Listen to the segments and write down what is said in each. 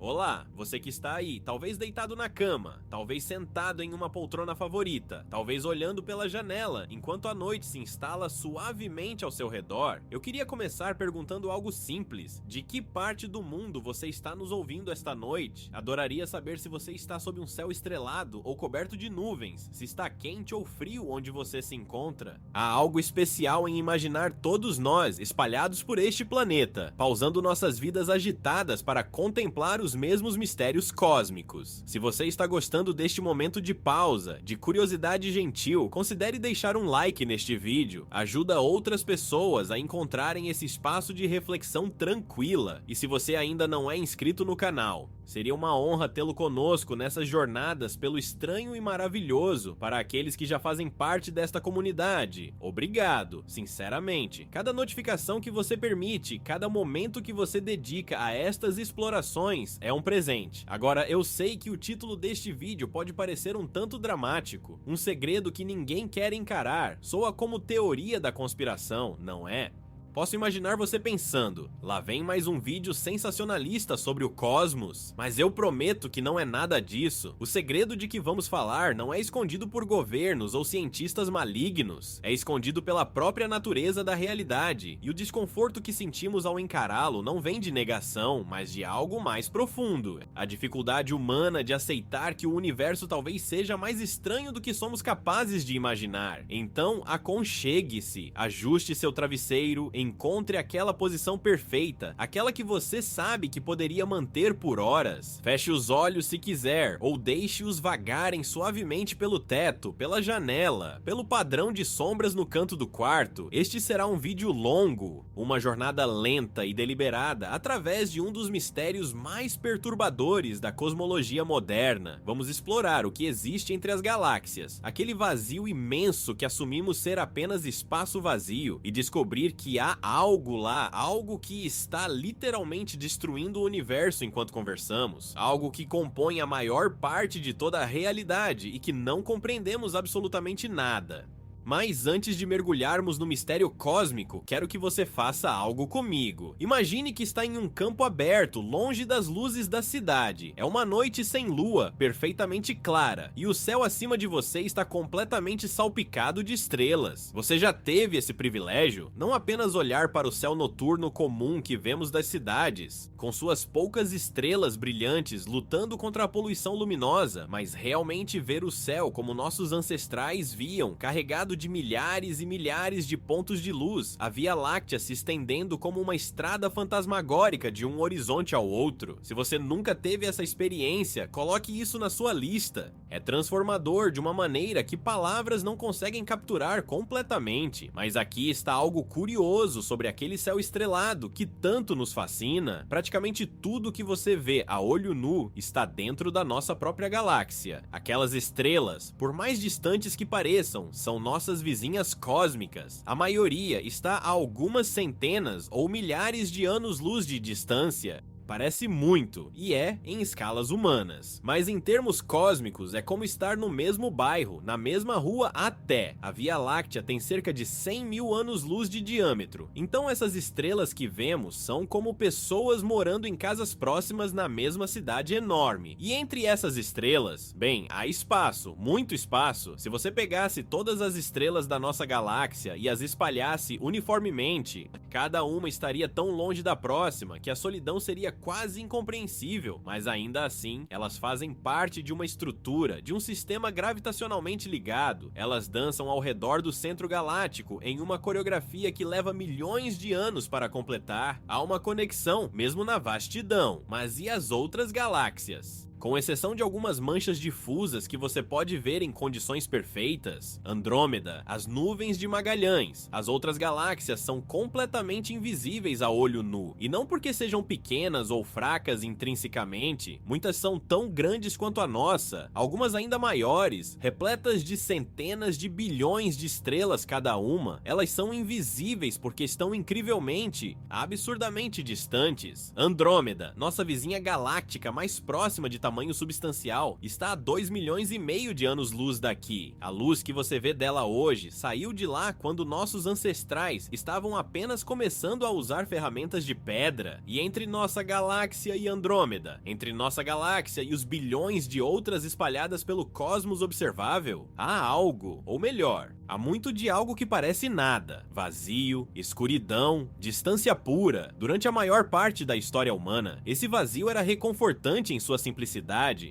Olá, você que está aí, talvez deitado na cama, talvez sentado em uma poltrona favorita, talvez olhando pela janela enquanto a noite se instala suavemente ao seu redor. Eu queria começar perguntando algo simples: de que parte do mundo você está nos ouvindo esta noite? Adoraria saber se você está sob um céu estrelado ou coberto de nuvens, se está quente ou frio onde você se encontra. Há algo especial em imaginar todos nós espalhados por este planeta, pausando nossas vidas agitadas para contemplar os mesmos mistérios cósmicos. Se você está gostando deste momento de pausa, de curiosidade gentil, considere deixar um like neste vídeo. Ajuda outras pessoas a encontrarem esse espaço de reflexão tranquila. E se você ainda não é inscrito no canal, seria uma honra tê-lo conosco nessas jornadas pelo estranho e maravilhoso. Para aqueles que já fazem parte desta comunidade, obrigado, sinceramente. Cada notificação que você permite, cada momento que você dedica a estas explorações é um presente. Agora, eu sei que o título deste vídeo pode parecer um tanto dramático, um segredo que ninguém quer encarar, soa como teoria da conspiração, não é? Posso imaginar você pensando, lá vem mais um vídeo sensacionalista sobre o cosmos, mas eu prometo que não é nada disso. O segredo de que vamos falar não é escondido por governos ou cientistas malignos, é escondido pela própria natureza da realidade, e o desconforto que sentimos ao encará-lo não vem de negação, mas de algo mais profundo. A dificuldade humana de aceitar que o universo talvez seja mais estranho do que somos capazes de imaginar. Então, aconchegue-se, ajuste seu travesseiro, encontre aquela posição perfeita, aquela que você sabe que poderia manter por horas. Feche os olhos se quiser, ou deixe-os vagarem suavemente pelo teto, pela janela, pelo padrão de sombras no canto do quarto. Este será um vídeo longo, uma jornada lenta e deliberada através de um dos mistérios mais perturbadores da cosmologia moderna. Vamos explorar o que existe entre as galáxias, aquele vazio imenso que assumimos ser apenas espaço vazio, e descobrir que há algo lá, algo que está literalmente destruindo o universo enquanto conversamos, algo que compõe a maior parte de toda a realidade e que não compreendemos absolutamente nada. Mas antes de mergulharmos no mistério cósmico, quero que você faça algo comigo. Imagine que está em um campo aberto, longe das luzes da cidade. É uma noite sem lua, perfeitamente clara, e o céu acima de você está completamente salpicado de estrelas. Você já teve esse privilégio? Não apenas olhar para o céu noturno comum que vemos das cidades, com suas poucas estrelas brilhantes lutando contra a poluição luminosa, mas realmente ver o céu como nossos ancestrais viam, carregado de milhares e milhares de pontos de luz, a Via Láctea se estendendo como uma estrada fantasmagórica de um horizonte ao outro. Se você nunca teve essa experiência, coloque isso na sua lista. É transformador de uma maneira que palavras não conseguem capturar completamente. Mas aqui está algo curioso sobre aquele céu estrelado que tanto nos fascina. Praticamente tudo que você vê a olho nu está dentro da nossa própria galáxia. Aquelas estrelas, por mais distantes que pareçam, são nossas vizinhas cósmicas. A maioria está a algumas centenas ou milhares de anos-luz de distância. Parece muito, e é em escalas humanas. Mas em termos cósmicos, é como estar no mesmo bairro, na mesma rua até. A Via Láctea tem cerca de 100 mil anos-luz de diâmetro. Então essas estrelas que vemos são como pessoas morando em casas próximas na mesma cidade enorme. E entre essas estrelas, bem, há espaço, muito espaço. Se você pegasse todas as estrelas da nossa galáxia e as espalhasse uniformemente, cada uma estaria tão longe da próxima que a solidão seria quase incompreensível, mas ainda assim, elas fazem parte de uma estrutura, de um sistema gravitacionalmente ligado. Elas dançam ao redor do centro galáctico em uma coreografia que leva milhões de anos para completar. Há uma conexão, mesmo na vastidão. Mas e as outras galáxias? Com exceção de algumas manchas difusas que você pode ver em condições perfeitas, Andrômeda, as nuvens de Magalhães, as outras galáxias são completamente invisíveis a olho nu. E não porque sejam pequenas ou fracas intrinsecamente, muitas são tão grandes quanto a nossa, algumas ainda maiores, repletas de centenas de bilhões de estrelas cada uma. Elas são invisíveis porque estão incrivelmente, absurdamente distantes. Andrômeda, nossa vizinha galáctica mais próxima de tamanho tamanho substancial está a 2,5 milhões de anos-luz daqui. A luz que você vê dela hoje saiu de lá quando nossos ancestrais estavam apenas começando a usar ferramentas de pedra. E entre nossa galáxia e Andrômeda, entre nossa galáxia e os bilhões de outras espalhadas pelo cosmos observável, há algo, ou melhor, há muito de algo que parece nada. Vazio, escuridão, distância pura. Durante a maior parte da história humana, esse vazio era reconfortante em sua simplicidade.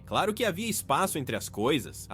Claro que havia espaço entre as coisas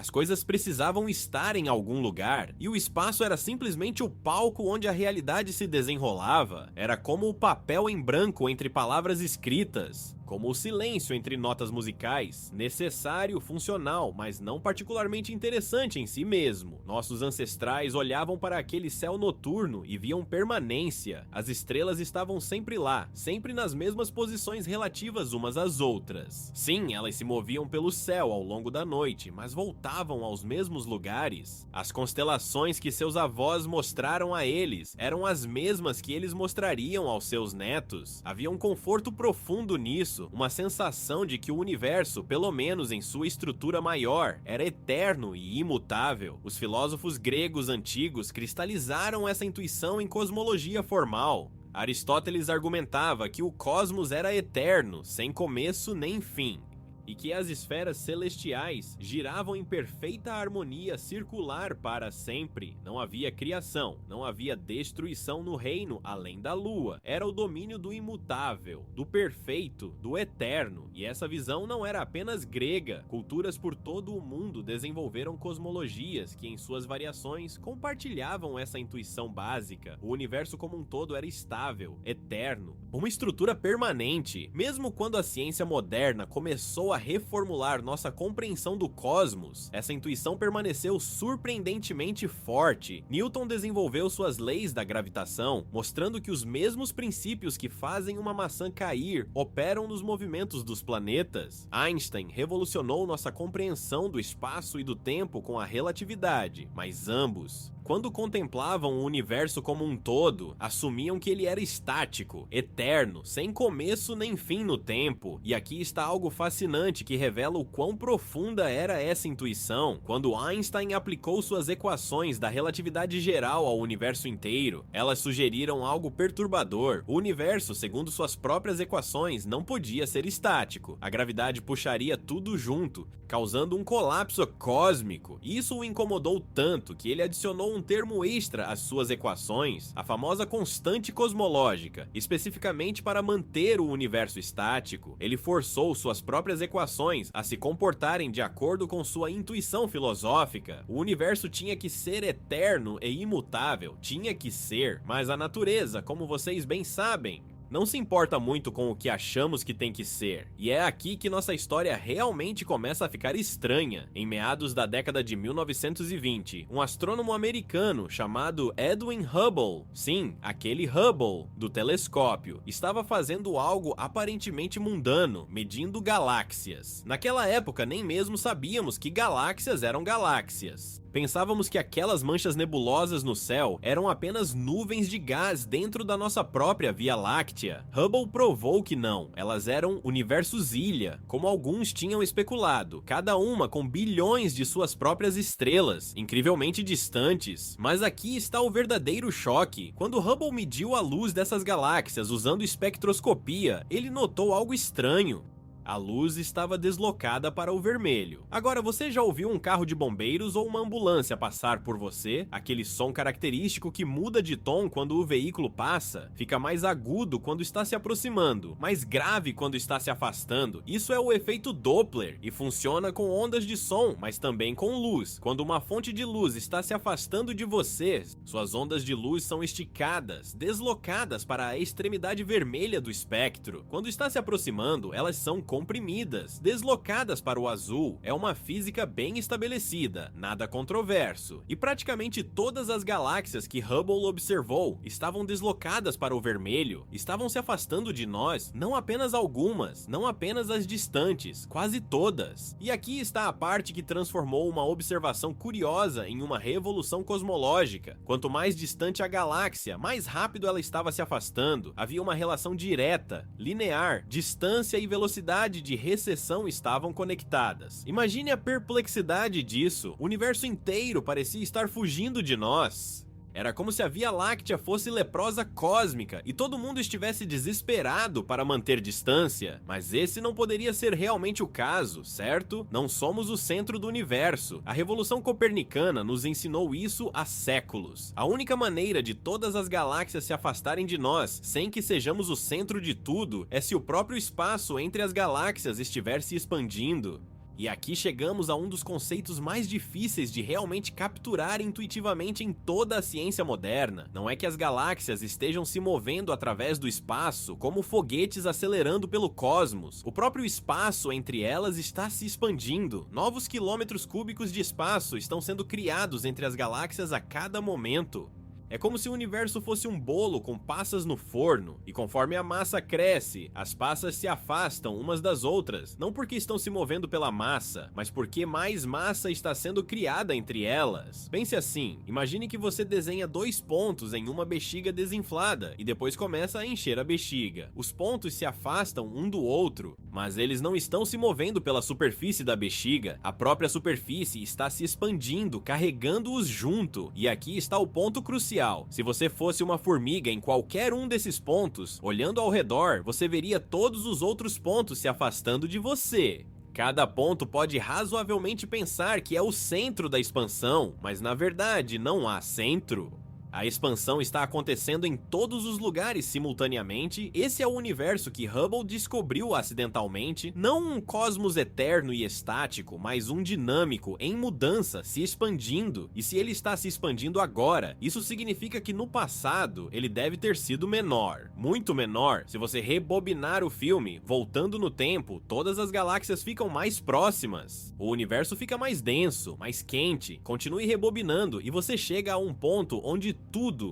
precisavam estar em algum lugar, e o espaço era simplesmente o palco onde a realidade se desenrolava. Era como o papel em branco entre palavras escritas, como o silêncio entre notas musicais, necessário, funcional, mas não particularmente interessante em si mesmo. Nossos ancestrais olhavam para aquele céu noturno e viam permanência. As estrelas estavam sempre lá, sempre nas mesmas posições relativas umas às outras. Sim, elas se moviam pelo céu ao longo da noite, mas voltavam aos mesmos lugares. As constelações que seus avós mostraram a eles eram as mesmas que eles mostrariam aos seus netos. Havia um conforto profundo nisso, uma sensação de que o universo, pelo menos em sua estrutura maior, era eterno e imutável. Os filósofos gregos antigos cristalizaram essa intuição em cosmologia formal. Aristóteles argumentava que o cosmos era eterno, sem começo nem fim, e que as esferas celestiais giravam em perfeita harmonia circular para sempre. Não havia criação, não havia destruição no reino além da lua. Era o domínio do imutável, do perfeito, do eterno. E essa visão não era apenas grega. Culturas por todo o mundo desenvolveram cosmologias que, em suas variações, compartilhavam essa intuição básica. O universo como um todo era estável, eterno, uma estrutura permanente. Mesmo quando a ciência moderna começou a reformular nossa compreensão do cosmos, essa intuição permaneceu surpreendentemente forte. Newton desenvolveu suas leis da gravitação, mostrando que os mesmos princípios que fazem uma maçã cair operam nos movimentos dos planetas. Einstein revolucionou nossa compreensão do espaço e do tempo com a relatividade, mas ambos, quando contemplavam o universo como um todo, assumiam que ele era estático, eterno, sem começo nem fim no tempo. E aqui está algo fascinante que revela o quão profunda era essa intuição. Quando Einstein aplicou suas equações da relatividade geral ao universo inteiro, elas sugeriram algo perturbador. O universo, segundo suas próprias equações, não podia ser estático. A gravidade puxaria tudo junto, causando um colapso cósmico. Isso o incomodou tanto que ele adicionou um termo extra às suas equações, a famosa constante cosmológica, especificamente para manter o universo estático. Ele forçou suas próprias equações a se comportarem de acordo com sua intuição filosófica. O universo tinha que ser eterno e imutável, tinha que ser, mas a natureza, como vocês bem sabem, não se importa muito com o que achamos que tem que ser. E é aqui que nossa história realmente começa a ficar estranha. Em meados da década de 1920, um astrônomo americano chamado Edwin Hubble, sim, aquele Hubble do telescópio, estava fazendo algo aparentemente mundano, medindo galáxias. Naquela época nem mesmo sabíamos que galáxias eram galáxias. Pensávamos que aquelas manchas nebulosas no céu eram apenas nuvens de gás dentro da nossa própria Via Láctea. Hubble provou que não, elas eram universos-ilha, como alguns tinham especulado, cada uma com bilhões de suas próprias estrelas, incrivelmente distantes. Mas aqui está o verdadeiro choque. Quando Hubble mediu a luz dessas galáxias usando espectroscopia, ele notou algo estranho. A luz estava deslocada para o vermelho. Agora, você já ouviu um carro de bombeiros ou uma ambulância passar por você? Aquele som característico que muda de tom quando o veículo passa, fica mais agudo quando está se aproximando, mais grave quando está se afastando. Isso é o efeito Doppler e funciona com ondas de som, mas também com luz. Quando uma fonte de luz está se afastando de você, suas ondas de luz são esticadas, deslocadas para a extremidade vermelha do espectro. Quando está se aproximando, elas são comprimidas, deslocadas para o azul. É uma física bem estabelecida, nada controverso. E praticamente todas as galáxias que Hubble observou estavam deslocadas para o vermelho, estavam se afastando de nós, não apenas algumas, não apenas as distantes, quase todas. E aqui está a parte que transformou uma observação curiosa em uma revolução cosmológica. Quanto mais distante a galáxia, mais rápido ela estava se afastando. Havia uma relação direta, linear, distância e velocidade velocidade de recessão estavam conectadas. Imagine a perplexidade disso, o universo inteiro parecia estar fugindo de nós. Era como se a Via Láctea fosse leprosa cósmica e todo mundo estivesse desesperado para manter distância. Mas esse não poderia ser realmente o caso, certo? Não somos o centro do universo. A Revolução Copernicana nos ensinou isso há séculos. A única maneira de todas as galáxias se afastarem de nós, sem que sejamos o centro de tudo, é se o próprio espaço entre as galáxias estiver se expandindo. E aqui chegamos a um dos conceitos mais difíceis de realmente capturar intuitivamente em toda a ciência moderna. Não é que as galáxias estejam se movendo através do espaço como foguetes acelerando pelo cosmos. O próprio espaço entre elas está se expandindo. Novos quilômetros cúbicos de espaço estão sendo criados entre as galáxias a cada momento. É como se o universo fosse um bolo com passas no forno, e conforme a massa cresce, as passas se afastam umas das outras, não porque estão se movendo pela massa, mas porque mais massa está sendo criada entre elas. Pense assim, imagine que você desenha 2 pontos em uma bexiga desinflada, e depois começa a encher a bexiga. Os pontos se afastam um do outro, mas eles não estão se movendo pela superfície da bexiga, a própria superfície está se expandindo, carregando-os junto, e aqui está o ponto crucial. Se você fosse uma formiga em qualquer um desses pontos, olhando ao redor, você veria todos os outros pontos se afastando de você. Cada ponto pode razoavelmente pensar que é o centro da expansão, mas na verdade não há centro. A expansão está acontecendo em todos os lugares simultaneamente. Esse é o universo que Hubble descobriu acidentalmente, não um cosmos eterno e estático, mas um dinâmico, em mudança, se expandindo. E se ele está se expandindo agora, isso significa que no passado ele deve ter sido menor, muito menor. Se você rebobinar o filme, voltando no tempo, todas as galáxias ficam mais próximas. O universo fica mais denso, mais quente. Continue rebobinando e você chega a um ponto onde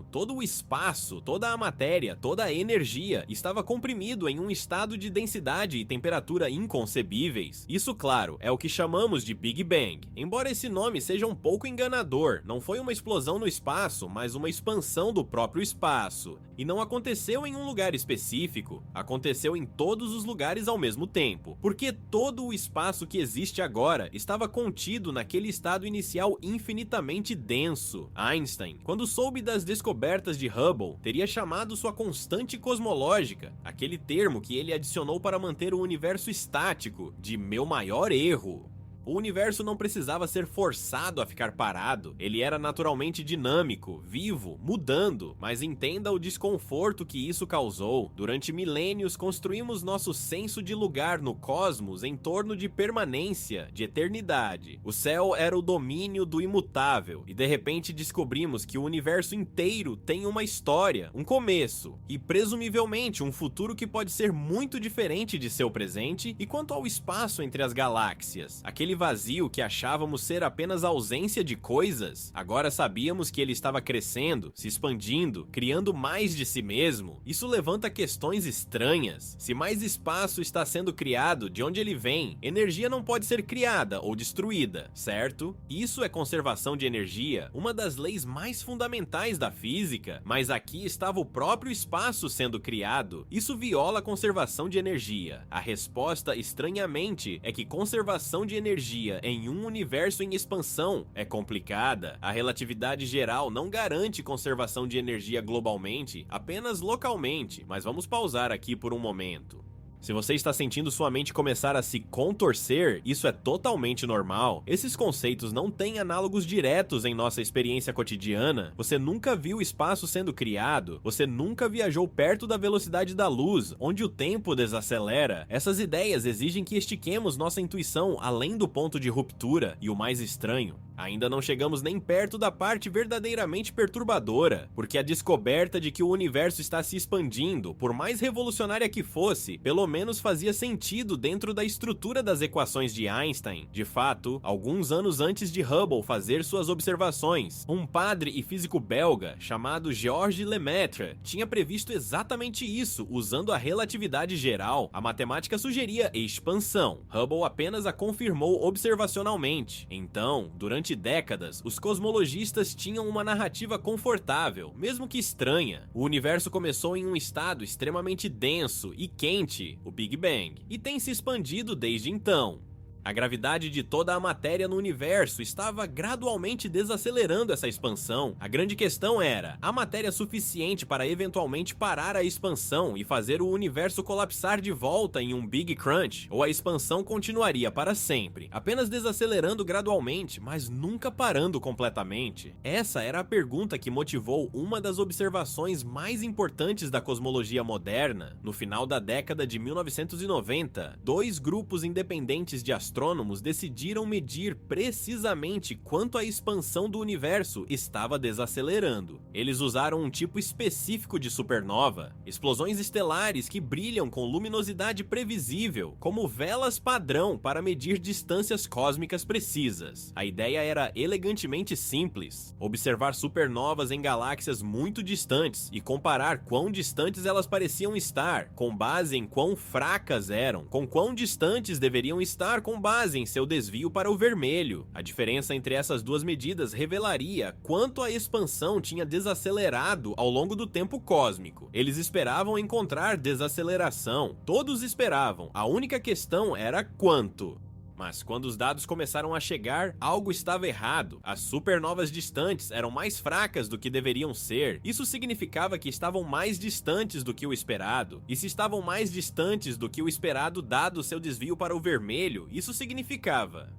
todo o espaço, toda a matéria, toda a energia estava comprimido em um estado de densidade e temperatura inconcebíveis. Isso, claro, é o que chamamos de Big Bang. Embora esse nome seja um pouco enganador, não foi uma explosão no espaço, mas uma expansão do próprio espaço. E não aconteceu em um lugar específico, aconteceu em todos os lugares ao mesmo tempo, porque todo o espaço que existe agora estava contido naquele estado inicial infinitamente denso. Einstein, quando soube das descobertas de Hubble, teria chamado sua constante cosmológica, aquele termo que ele adicionou para manter o universo estático, de meu maior erro. O universo não precisava ser forçado a ficar parado, ele era naturalmente dinâmico, vivo, mudando, mas entenda o desconforto que isso causou. Durante milênios construímos nosso senso de lugar no cosmos em torno de permanência, de eternidade. O céu era o domínio do imutável, e de repente descobrimos que o universo inteiro tem uma história, um começo, e presumivelmente um futuro que pode ser muito diferente de seu presente. E quanto ao espaço entre as galáxias, aquele vazio que achávamos ser apenas ausência de coisas, agora sabíamos que ele estava crescendo, se expandindo, criando mais de si mesmo. Isso levanta questões estranhas. Se mais espaço está sendo criado, de onde ele vem? Energia não pode ser criada ou destruída, certo? Isso é conservação de energia, uma das leis mais fundamentais da física, mas aqui estava o próprio espaço sendo criado. Isso viola a conservação de energia. A resposta, estranhamente, é que conservação de energia em um universo em expansão é complicada. A relatividade geral não garante conservação de energia globalmente, apenas localmente, mas vamos pausar aqui por um momento. Se você está sentindo sua mente começar a se contorcer, isso é totalmente normal. Esses conceitos não têm análogos diretos em nossa experiência cotidiana. Você nunca viu o espaço sendo criado, você nunca viajou perto da velocidade da luz, onde o tempo desacelera. Essas ideias exigem que estiquemos nossa intuição além do ponto de ruptura, e o mais estranho, ainda não chegamos nem perto da parte verdadeiramente perturbadora, porque a descoberta de que o universo está se expandindo, por mais revolucionária que fosse, pelo menos fazia sentido dentro da estrutura das equações de Einstein. De fato, alguns anos antes de Hubble fazer suas observações, um padre e físico belga chamado Georges Lemaitre tinha previsto exatamente isso, usando a relatividade geral. A matemática sugeria expansão. Hubble apenas a confirmou observacionalmente. Então, durante décadas, os cosmologistas tinham uma narrativa confortável, mesmo que estranha. O universo começou em um estado extremamente denso e quente, morte, o Big Bang, e tem se expandido desde então. A gravidade de toda a matéria no universo estava gradualmente desacelerando essa expansão. A grande questão era: a matéria suficiente para eventualmente parar a expansão e fazer o universo colapsar de volta em um Big Crunch, ou a expansão continuaria para sempre, apenas desacelerando gradualmente, mas nunca parando completamente? Essa era a pergunta que motivou uma das observações mais importantes da cosmologia moderna. No final da década de 1990, dois grupos independentes de astrônomos decidiram medir precisamente quanto a expansão do universo estava desacelerando. Eles usaram um tipo específico de supernova, explosões estelares que brilham com luminosidade previsível, como velas padrão para medir distâncias cósmicas precisas. A ideia era elegantemente simples: observar supernovas em galáxias muito distantes e comparar quão distantes elas pareciam estar, com base em quão fracas eram, com quão distantes deveriam estar com base em seu desvio para o vermelho. A diferença entre essas duas medidas revelaria quanto a expansão tinha desacelerado ao longo do tempo cósmico. Eles esperavam encontrar desaceleração. Todos esperavam. A única questão era quanto. Mas quando os dados começaram a chegar, algo estava errado. As supernovas distantes eram mais fracas do que deveriam ser. Isso significava que estavam mais distantes do que o esperado. E se estavam mais distantes do que o esperado dado seu desvio para o vermelho, isso significava...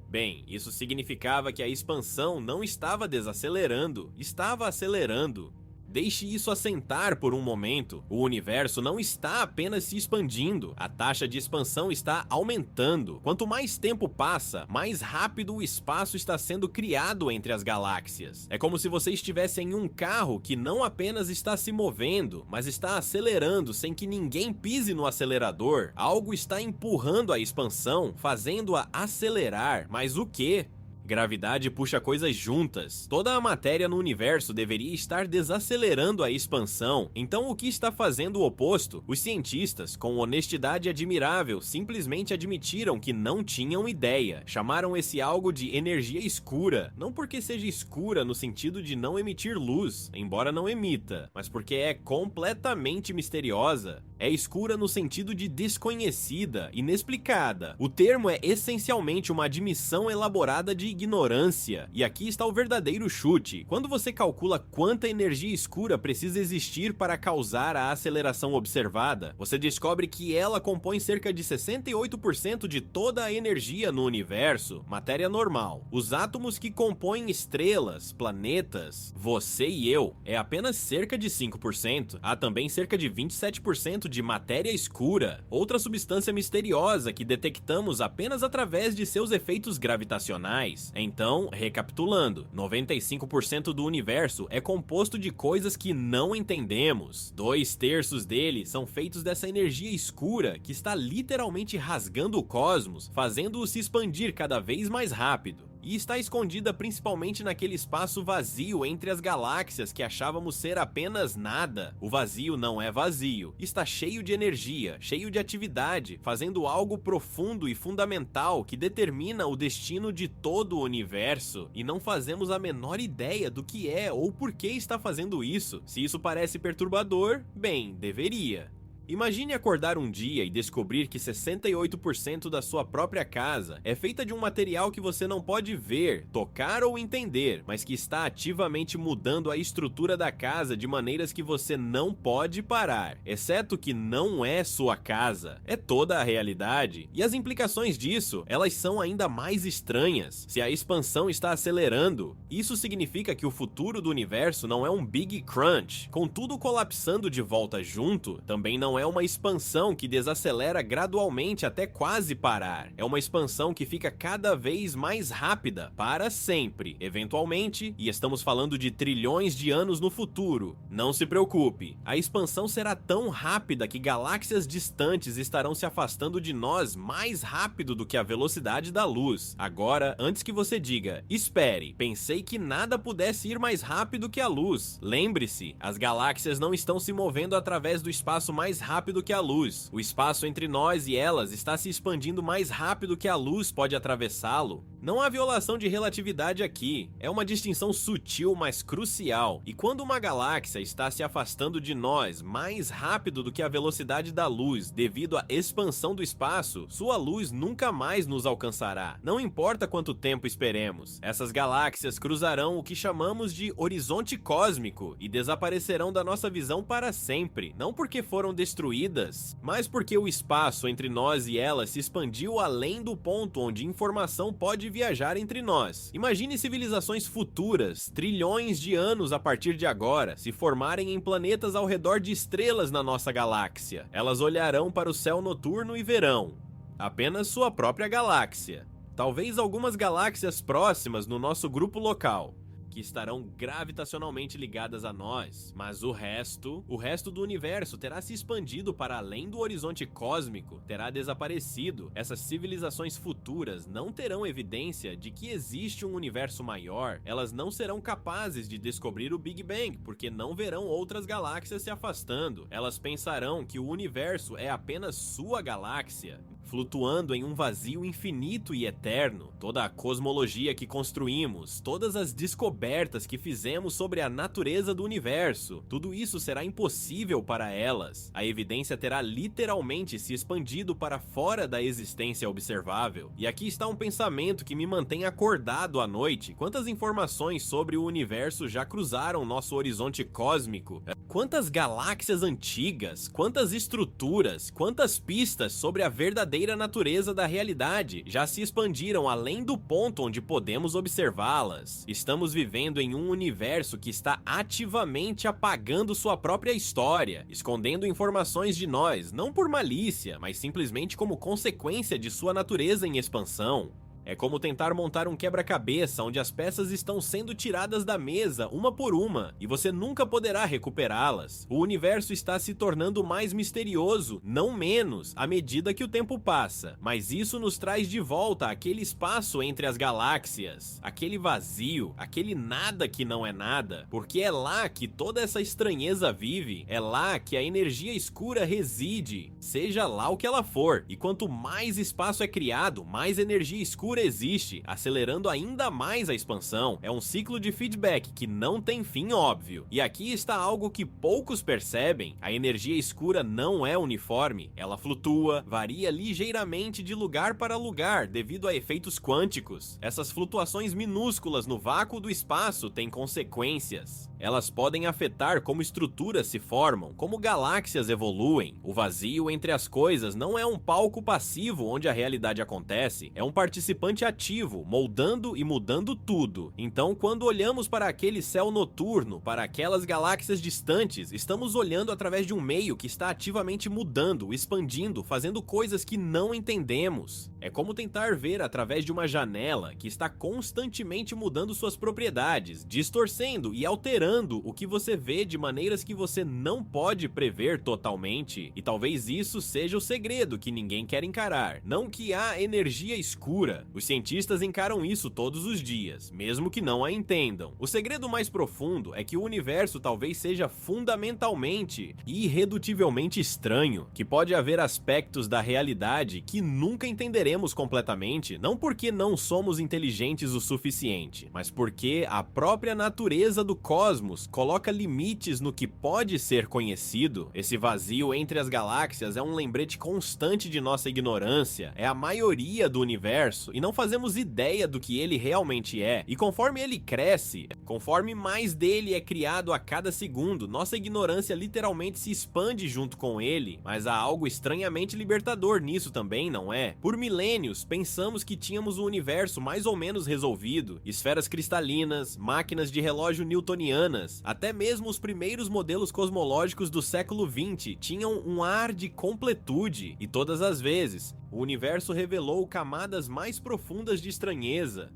Bem, isso significava que a expansão não estava desacelerando, estava acelerando. Deixe isso assentar por um momento. O universo não está apenas se expandindo, a taxa de expansão está aumentando. Quanto mais tempo passa, mais rápido o espaço está sendo criado entre as galáxias. É como se você estivesse em um carro que não apenas está se movendo, mas está acelerando sem que ninguém pise no acelerador. Algo está empurrando a expansão, fazendo-a acelerar. Mas o quê? Gravidade puxa coisas juntas. Toda a matéria no universo deveria estar desacelerando a expansão. Então o que está fazendo o oposto? Os cientistas, com honestidade admirável, simplesmente admitiram que não tinham ideia. Chamaram esse algo de energia escura. Não porque seja escura no sentido de não emitir luz, embora não emita, mas porque é completamente misteriosa. É escura no sentido de desconhecida, inexplicada. O termo é essencialmente uma admissão elaborada de ignorância. E aqui está o verdadeiro chute. Quando você calcula quanta energia escura precisa existir para causar a aceleração observada, você descobre que ela compõe cerca de 68% de toda a energia no universo, matéria normal. Os átomos que compõem estrelas, planetas, você e eu, é apenas cerca de 5%. Há também cerca de 27% de matéria escura, outra substância misteriosa que detectamos apenas através de seus efeitos gravitacionais. Então, recapitulando, 95% do universo é composto de coisas que não entendemos. 2/3 dele são feitos dessa energia escura que está literalmente rasgando o cosmos, fazendo-o se expandir cada vez mais rápido. E está escondida principalmente naquele espaço vazio entre as galáxias que achávamos ser apenas nada. O vazio não é vazio, está cheio de energia, cheio de atividade, fazendo algo profundo e fundamental que determina o destino de todo o universo, e não fazemos a menor ideia do que é ou por que está fazendo isso. Se isso parece perturbador, bem, deveria. Imagine acordar um dia e descobrir que 68% da sua própria casa é feita de um material que você não pode ver, tocar ou entender, mas que está ativamente mudando a estrutura da casa de maneiras que você não pode parar, exceto que não é sua casa, é toda a realidade. E as implicações disso, elas são ainda mais estranhas. Se a expansão está acelerando, isso significa que o futuro do universo não é um Big Crunch, com tudo colapsando de volta junto. Também não é uma expansão que desacelera gradualmente até quase parar. É uma expansão que fica cada vez mais rápida, para sempre, eventualmente, e estamos falando de trilhões de anos no futuro. Não se preocupe, a expansão será tão rápida que galáxias distantes estarão se afastando de nós mais rápido do que a velocidade da luz. Agora, antes que você diga, espere, pensei que nada pudesse ir mais rápido que a luz. Lembre-se, as galáxias não estão se movendo através do espaço mais rápido que a luz. O espaço entre nós e elas está se expandindo mais rápido que a luz pode atravessá-lo. Não há violação de relatividade aqui, é uma distinção sutil, mas crucial. E quando uma galáxia está se afastando de nós mais rápido do que a velocidade da luz devido à expansão do espaço, sua luz nunca mais nos alcançará. Não importa quanto tempo esperemos, essas galáxias cruzarão o que chamamos de horizonte cósmico e desaparecerão da nossa visão para sempre, não porque foram destruídas, mas porque o espaço entre nós e elas se expandiu além do ponto onde informação pode viajar entre nós. Imagine civilizações futuras, trilhões de anos a partir de agora, se formarem em planetas ao redor de estrelas na nossa galáxia. Elas olharão para o céu noturno e verão apenas sua própria galáxia. Talvez algumas galáxias próximas no nosso grupo local, que estarão gravitacionalmente ligadas a nós, mas o resto do universo terá se expandido para além do horizonte cósmico, terá desaparecido. Essas civilizações futuras não terão evidência de que existe um universo maior, elas não serão capazes de descobrir o Big Bang, porque não verão outras galáxias se afastando. Elas pensarão que o universo é apenas sua galáxia, flutuando em um vazio infinito e eterno. Toda a cosmologia que construímos, todas as descobertas que fizemos sobre a natureza do universo, tudo isso será impossível para elas. A evidência terá literalmente se expandido para fora da existência observável. E aqui está um pensamento que me mantém acordado à noite. Quantas informações sobre o universo já cruzaram nosso horizonte cósmico? Quantas galáxias antigas, quantas estruturas, quantas pistas sobre a verdadeira natureza da realidade já se expandiram além do ponto onde podemos observá-las. Estamos vivendo em um universo que está ativamente apagando sua própria história, escondendo informações de nós, não por malícia, mas simplesmente como consequência de sua natureza em expansão. É como tentar montar um quebra-cabeça onde as peças estão sendo tiradas da mesa uma por uma e você nunca poderá recuperá-las. O universo está se tornando mais misterioso, não menos, à medida que o tempo passa, mas isso nos traz de volta aquele espaço entre as galáxias, aquele vazio, aquele nada que não é nada, porque é lá que toda essa estranheza vive, é lá que a energia escura reside, seja lá o que ela for, e quanto mais espaço é criado, mais energia escura existe, acelerando ainda mais a expansão. É um ciclo de feedback que não tem fim óbvio. E aqui está algo que poucos percebem: a energia escura não é uniforme, ela flutua, varia ligeiramente de lugar para lugar devido a efeitos quânticos. Essas flutuações minúsculas no vácuo do espaço têm consequências. Elas podem afetar como estruturas se formam, como galáxias evoluem. O vazio entre as coisas não é um palco passivo onde a realidade acontece, é um participante ativo, moldando e mudando tudo. Então, quando olhamos para aquele céu noturno, para aquelas galáxias distantes, estamos olhando através de um meio que está ativamente mudando, expandindo, fazendo coisas que não entendemos. É como tentar ver através de uma janela que está constantemente mudando suas propriedades, distorcendo e alterando o que você vê de maneiras que você não pode prever totalmente. E talvez isso seja o segredo que ninguém quer encarar. Não que há energia escura. Os cientistas encaram isso todos os dias, mesmo que não a entendam. O segredo mais profundo é que o universo talvez seja fundamentalmente e irredutivelmente estranho, que pode haver aspectos da realidade que nunca entenderemos completamente, não porque não somos inteligentes o suficiente, mas porque a própria natureza do cosmos coloca limites no que pode ser conhecido. Esse vazio entre as galáxias é um lembrete constante de nossa ignorância, é a maioria do universo e não fazemos ideia do que ele realmente é. E conforme ele cresce, conforme mais dele é criado a cada segundo, nossa ignorância literalmente se expande junto com ele. Mas há algo estranhamente libertador nisso também, não é? Por milênios, pensamos que tínhamos o universo mais ou menos resolvido, esferas cristalinas, máquinas de relógio newtonianas, até mesmo os primeiros modelos cosmológicos do século XX tinham um ar de completude, e todas as vezes, o universo revelou camadas mais profundas de estranheza.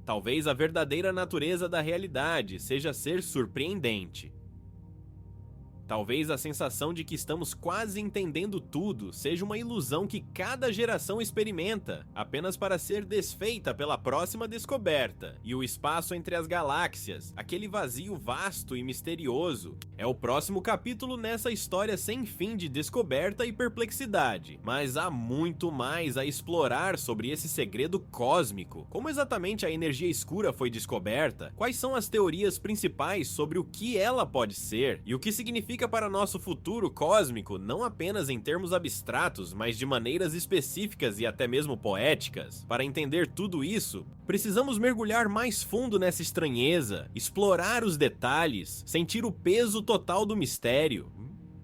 Talvez a verdadeira natureza da realidade seja ser surpreendente. Talvez a sensação de que estamos quase entendendo tudo seja uma ilusão que cada geração experimenta, apenas para ser desfeita pela próxima descoberta. E o espaço entre as galáxias, aquele vazio vasto e misterioso, é o próximo capítulo nessa história sem fim de descoberta e perplexidade. Mas há muito mais a explorar sobre esse segredo cósmico. Como exatamente a energia escura foi descoberta? Quais são as teorias principais sobre o que ela pode ser? E o que significa para nosso futuro cósmico, não apenas em termos abstratos, mas de maneiras específicas e até mesmo poéticas? Para entender tudo isso, precisamos mergulhar mais fundo nessa estranheza, explorar os detalhes, sentir o peso total do mistério.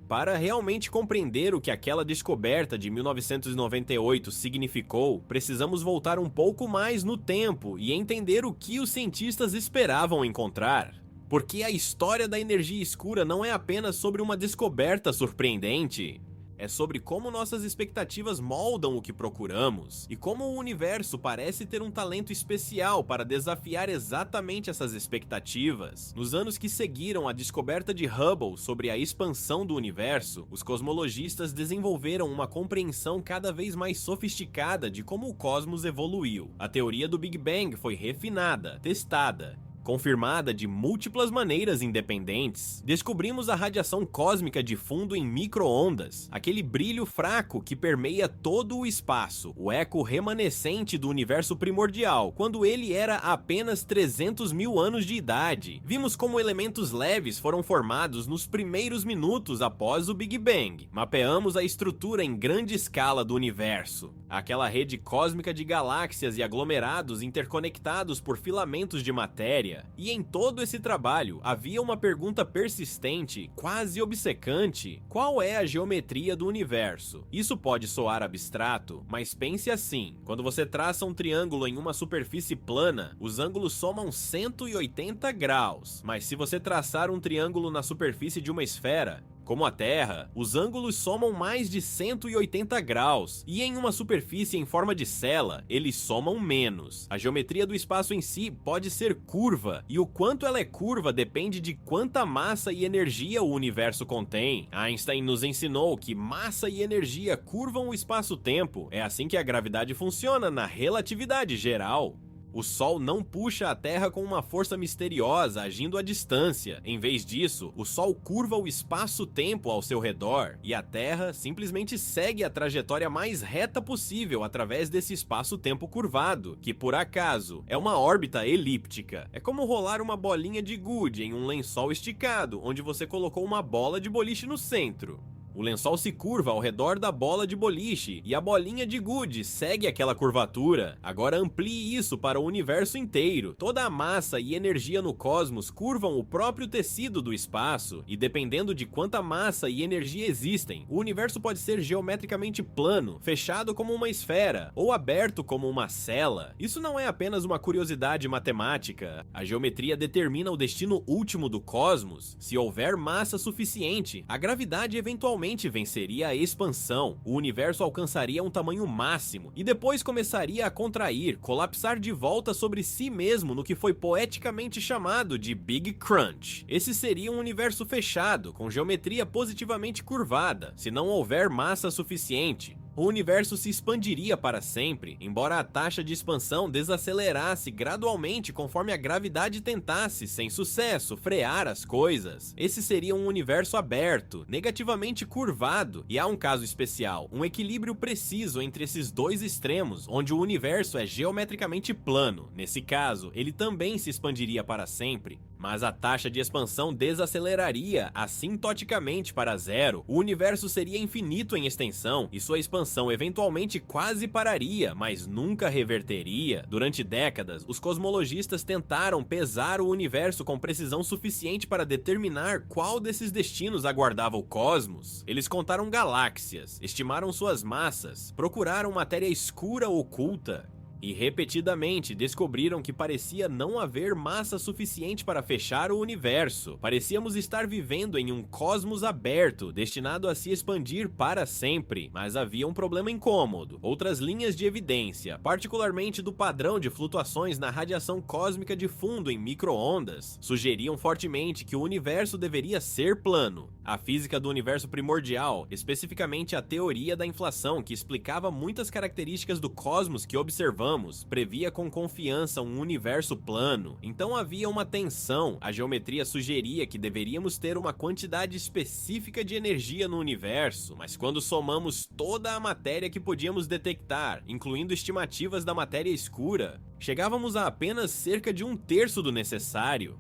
Para realmente compreender o que aquela descoberta de 1998 significou, precisamos voltar um pouco mais no tempo e entender o que os cientistas esperavam encontrar. Porque a história da energia escura não é apenas sobre uma descoberta surpreendente. É sobre como nossas expectativas moldam o que procuramos, e como o universo parece ter um talento especial para desafiar exatamente essas expectativas. Nos anos que seguiram a descoberta de Hubble sobre a expansão do universo, os cosmologistas desenvolveram uma compreensão cada vez mais sofisticada de como o cosmos evoluiu. A teoria do Big Bang foi refinada, testada, confirmada de múltiplas maneiras independentes. Descobrimos a radiação cósmica de fundo em micro-ondas, aquele brilho fraco que permeia todo o espaço, o eco remanescente do universo primordial, quando ele era apenas 300 mil anos de idade. Vimos como elementos leves foram formados nos primeiros minutos após o Big Bang. Mapeamos a estrutura em grande escala do universo, aquela rede cósmica de galáxias e aglomerados interconectados por filamentos de matéria. E em todo esse trabalho, havia uma pergunta persistente, quase obcecante: qual é a geometria do universo? Isso pode soar abstrato, mas pense assim: quando você traça um triângulo em uma superfície plana, os ângulos somam 180 graus. Mas se você traçar um triângulo na superfície de uma esfera, como a Terra, os ângulos somam mais de 180 graus, e em uma superfície em forma de cela, eles somam menos. A geometria do espaço em si pode ser curva, e o quanto ela é curva depende de quanta massa e energia o universo contém. Einstein nos ensinou que massa e energia curvam o espaço-tempo. É assim que a gravidade funciona na relatividade geral. O Sol não puxa a Terra com uma força misteriosa agindo à distância. Em vez disso, o Sol curva o espaço-tempo ao seu redor, e a Terra simplesmente segue a trajetória mais reta possível através desse espaço-tempo curvado, que por acaso é uma órbita elíptica. É como rolar uma bolinha de gude em um lençol esticado, onde você colocou uma bola de boliche no centro. O lençol se curva ao redor da bola de boliche e a bolinha de gude segue aquela curvatura. Agora amplie isso para o universo inteiro. Toda a massa e energia no cosmos curvam o próprio tecido do espaço, e dependendo de quanta massa e energia existem, o universo pode ser geometricamente plano, fechado como uma esfera, ou aberto como uma cela. Isso não é apenas uma curiosidade matemática. A geometria determina o destino último do cosmos. Se houver massa suficiente, a gravidade eventualmente venceria a expansão, o universo alcançaria um tamanho máximo e depois começaria a contrair, colapsar de volta sobre si mesmo no que foi poeticamente chamado de Big Crunch. Esse seria um universo fechado, com geometria positivamente curvada. Se não houver massa suficiente, o universo se expandiria para sempre, embora a taxa de expansão desacelerasse gradualmente conforme a gravidade tentasse, sem sucesso, frear as coisas. Esse seria um universo aberto, negativamente curvado, e há um caso especial, um equilíbrio preciso entre esses dois extremos, onde o universo é geometricamente plano. Nesse caso, ele também se expandiria para sempre, mas a taxa de expansão desaceleraria assintoticamente para zero. O universo seria infinito em extensão, e sua expansão eventualmente quase pararia, mas nunca reverteria. Durante décadas, os cosmologistas tentaram pesar o universo com precisão suficiente para determinar qual desses destinos aguardava o cosmos. Eles contaram galáxias, estimaram suas massas, procuraram matéria escura oculta, e repetidamente descobriram que parecia não haver massa suficiente para fechar o universo. Parecíamos estar vivendo em um cosmos aberto, destinado a se expandir para sempre. Mas havia um problema incômodo. Outras linhas de evidência, particularmente do padrão de flutuações na radiação cósmica de fundo em micro-ondas, sugeriam fortemente que o universo deveria ser plano. A física do universo primordial, especificamente a teoria da inflação, que explicava muitas características do cosmos que observamos, previa com confiança um universo plano. Então havia uma tensão, a geometria sugeria que deveríamos ter uma quantidade específica de energia no universo, mas quando somamos toda a matéria que podíamos detectar, incluindo estimativas da matéria escura, chegávamos a apenas cerca de 1/3 do necessário.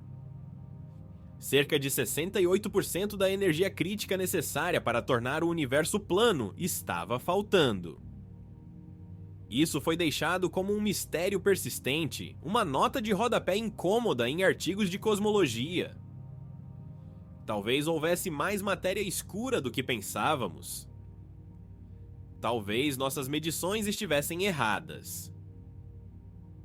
Cerca de 68% da energia crítica necessária para tornar o universo plano estava faltando. Isso foi deixado como um mistério persistente, uma nota de rodapé incômoda em artigos de cosmologia. Talvez houvesse mais matéria escura do que pensávamos. Talvez nossas medições estivessem erradas.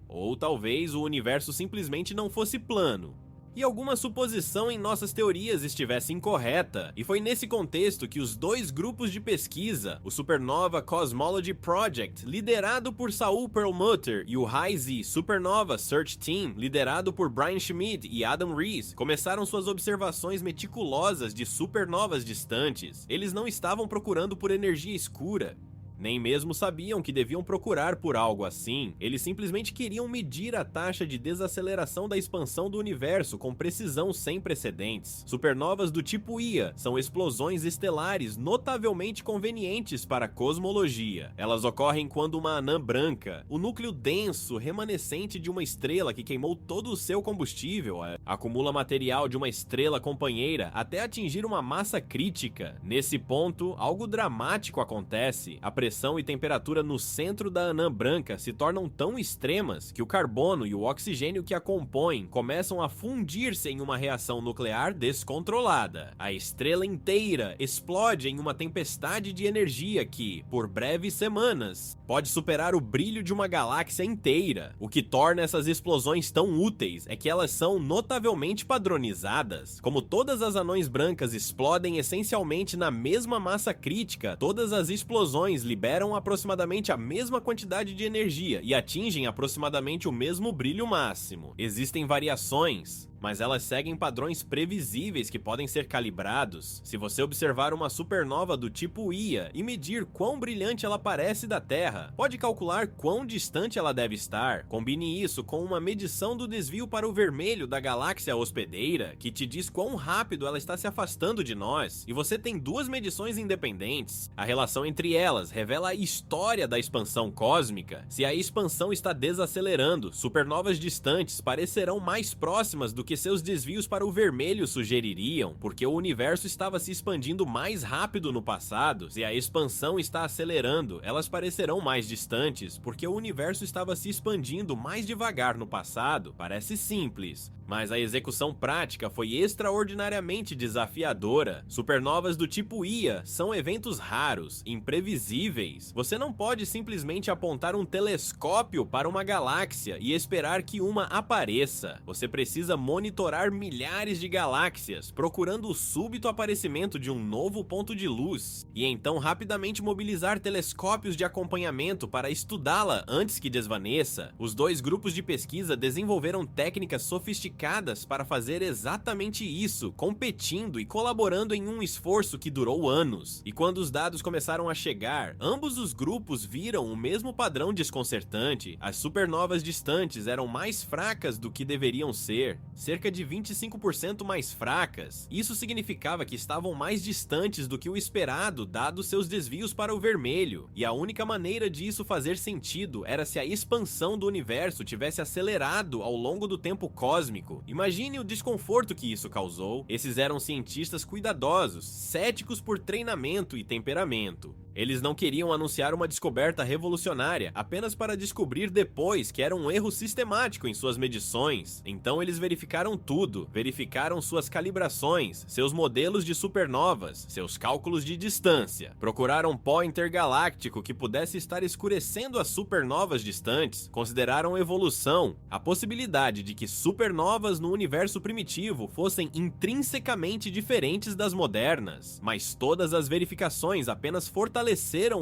Ou talvez o universo simplesmente não fosse plano, e alguma suposição em nossas teorias estivesse incorreta, e foi nesse contexto que os dois grupos de pesquisa, o Supernova Cosmology Project, liderado por Saul Perlmutter, e o High-Z Supernova Search Team, liderado por Brian Schmidt e Adam Rees, começaram suas observações meticulosas de supernovas distantes. Eles não estavam procurando por energia escura, nem mesmo sabiam que deviam procurar por algo assim. Eles simplesmente queriam medir a taxa de desaceleração da expansão do universo com precisão sem precedentes. Supernovas do tipo Ia são explosões estelares notavelmente convenientes para a cosmologia. Elas ocorrem quando uma anã branca, o núcleo denso remanescente de uma estrela que queimou todo o seu combustível, acumula material de uma estrela companheira até atingir uma massa crítica. Nesse ponto, algo dramático acontece. A pressão e temperatura no centro da anã branca se tornam tão extremas que o carbono e o oxigênio que a compõem começam a fundir-se em uma reação nuclear descontrolada. A estrela inteira explode em uma tempestade de energia que, por breves semanas, pode superar o brilho de uma galáxia inteira. O que torna essas explosões tão úteis é que elas são notavelmente padronizadas. Como todas as anões brancas explodem essencialmente na mesma massa crítica, todas as explosões liberam aproximadamente a mesma quantidade de energia e atingem aproximadamente o mesmo brilho máximo. Existem variações, mas elas seguem padrões previsíveis que podem ser calibrados. Se você observar uma supernova do tipo Ia e medir quão brilhante ela parece da Terra, pode calcular quão distante ela deve estar. Combine isso com uma medição do desvio para o vermelho da galáxia hospedeira, que te diz quão rápido ela está se afastando de nós, e você tem duas medições independentes. A relação entre elas revela a história da expansão cósmica. Se a expansão está desacelerando, supernovas distantes parecerão mais próximas do que seus desvios para o vermelho sugeririam, porque o universo estava se expandindo mais rápido no passado. Se a expansão está acelerando, elas parecerão mais distantes, porque o universo estava se expandindo mais devagar no passado. Parece simples, mas a execução prática foi extraordinariamente desafiadora. Supernovas do tipo Ia são eventos raros, imprevisíveis. Você não pode simplesmente apontar um telescópio para uma galáxia e esperar que uma apareça. Você precisa monitorar milhares de galáxias, procurando o súbito aparecimento de um novo ponto de luz, e então rapidamente mobilizar telescópios de acompanhamento para estudá-la antes que desvaneça. Os dois grupos de pesquisa desenvolveram técnicas sofisticadas para fazer exatamente isso, competindo e colaborando em um esforço que durou anos. E quando os dados começaram a chegar, ambos os grupos viram o mesmo padrão desconcertante. As supernovas distantes eram mais fracas do que deveriam ser, cerca de 25% mais fracas. Isso significava que estavam mais distantes do que o esperado, dado seus desvios para o vermelho, e a única maneira de isso fazer sentido era se a expansão do universo tivesse acelerado ao longo do tempo cósmico. Imagine o desconforto que isso causou. Esses eram cientistas cuidadosos, céticos por treinamento e temperamento. Eles não queriam anunciar uma descoberta revolucionária apenas para descobrir depois que era um erro sistemático em suas medições. Então eles verificaram tudo, verificaram suas calibrações, seus modelos de supernovas, seus cálculos de distância, procuraram pó intergaláctico que pudesse estar escurecendo as supernovas distantes, consideraram evolução, a possibilidade de que supernovas no universo primitivo fossem intrinsecamente diferentes das modernas, mas todas as verificações apenas fortaleceram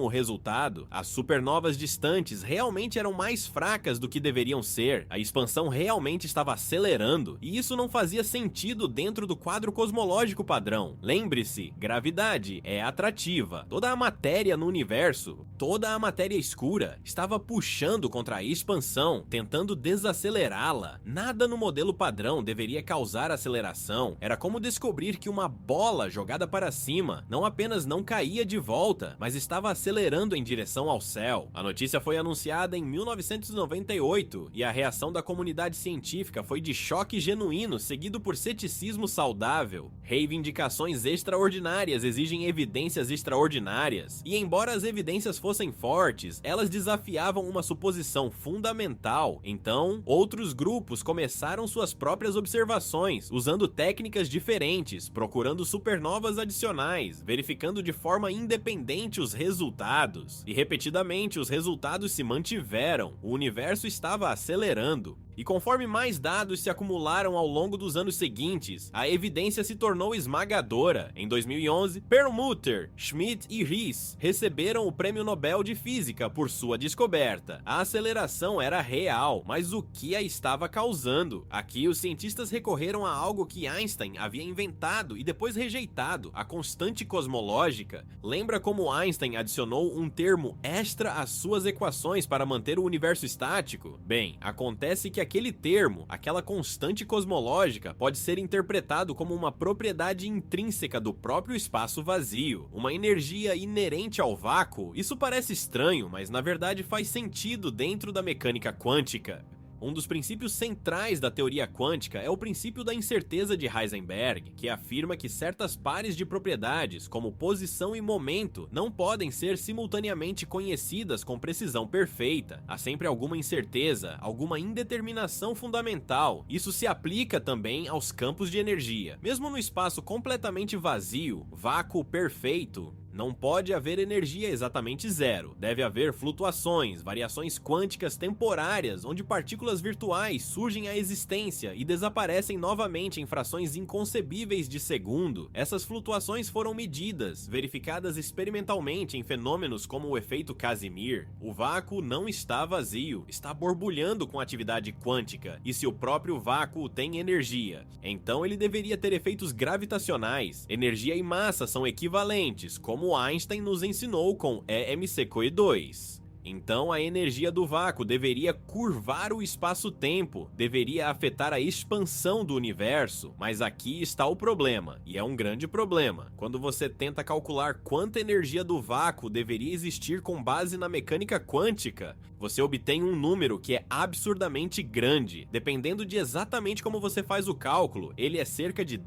o resultado. As supernovas distantes realmente eram mais fracas do que deveriam ser, a expansão realmente estava acelerando, e isso não fazia sentido dentro do quadro cosmológico padrão. Lembre-se, gravidade é atrativa. Toda a matéria no universo, toda a matéria escura, estava puxando contra a expansão, tentando desacelerá-la. Nada no modelo padrão deveria causar aceleração. Era como descobrir que uma bola jogada para cima não apenas não caía de volta, mas estava acelerando em direção ao céu. A notícia foi anunciada em 1998 e a reação da comunidade científica foi de choque genuíno, seguido por ceticismo saudável. Reivindicações extraordinárias exigem evidências extraordinárias, e embora as evidências fossem fortes, elas desafiavam uma suposição fundamental. Então, outros grupos começaram suas próprias observações, usando técnicas diferentes, procurando supernovas adicionais, verificando de forma independente os resultados. E repetidamente os resultados se mantiveram, o universo estava acelerando. E conforme mais dados se acumularam ao longo dos anos seguintes, a evidência se tornou esmagadora. Em 2011, Perlmutter, Schmidt e Riess receberam o Prêmio Nobel de Física por sua descoberta. A aceleração era real, mas o que a estava causando? Aqui os cientistas recorreram a algo que Einstein havia inventado e depois rejeitado, a constante cosmológica. Lembra como Einstein adicionou um termo extra às suas equações para manter o universo estático? Bem, acontece que aquele termo, aquela constante cosmológica, pode ser interpretado como uma propriedade intrínseca do próprio espaço vazio, uma energia inerente ao vácuo. Isso parece estranho, mas na verdade faz sentido dentro da mecânica quântica. Um dos princípios centrais da teoria quântica é o princípio da incerteza de Heisenberg, que afirma que certas pares de propriedades, como posição e momento, não podem ser simultaneamente conhecidas com precisão perfeita. Há sempre alguma incerteza, alguma indeterminação fundamental. Isso se aplica também aos campos de energia. Mesmo no espaço completamente vazio, vácuo perfeito, não pode haver energia exatamente zero. Deve haver flutuações, variações quânticas temporárias, onde partículas virtuais surgem à existência e desaparecem novamente em frações inconcebíveis de segundo. Essas flutuações foram medidas, verificadas experimentalmente em fenômenos como o efeito Casimir. O vácuo não está vazio, está borbulhando com atividade quântica, e se o próprio vácuo tem energia, então ele deveria ter efeitos gravitacionais. Energia e massa são equivalentes, como Einstein nos ensinou com EmC2. Então a energia do vácuo deveria curvar o espaço-tempo, deveria afetar a expansão do universo, mas aqui está o problema, e é um grande problema. Quando você tenta calcular quanta energia do vácuo deveria existir com base na mecânica quântica, você obtém um número que é absurdamente grande. Dependendo de exatamente como você faz o cálculo, ele é cerca de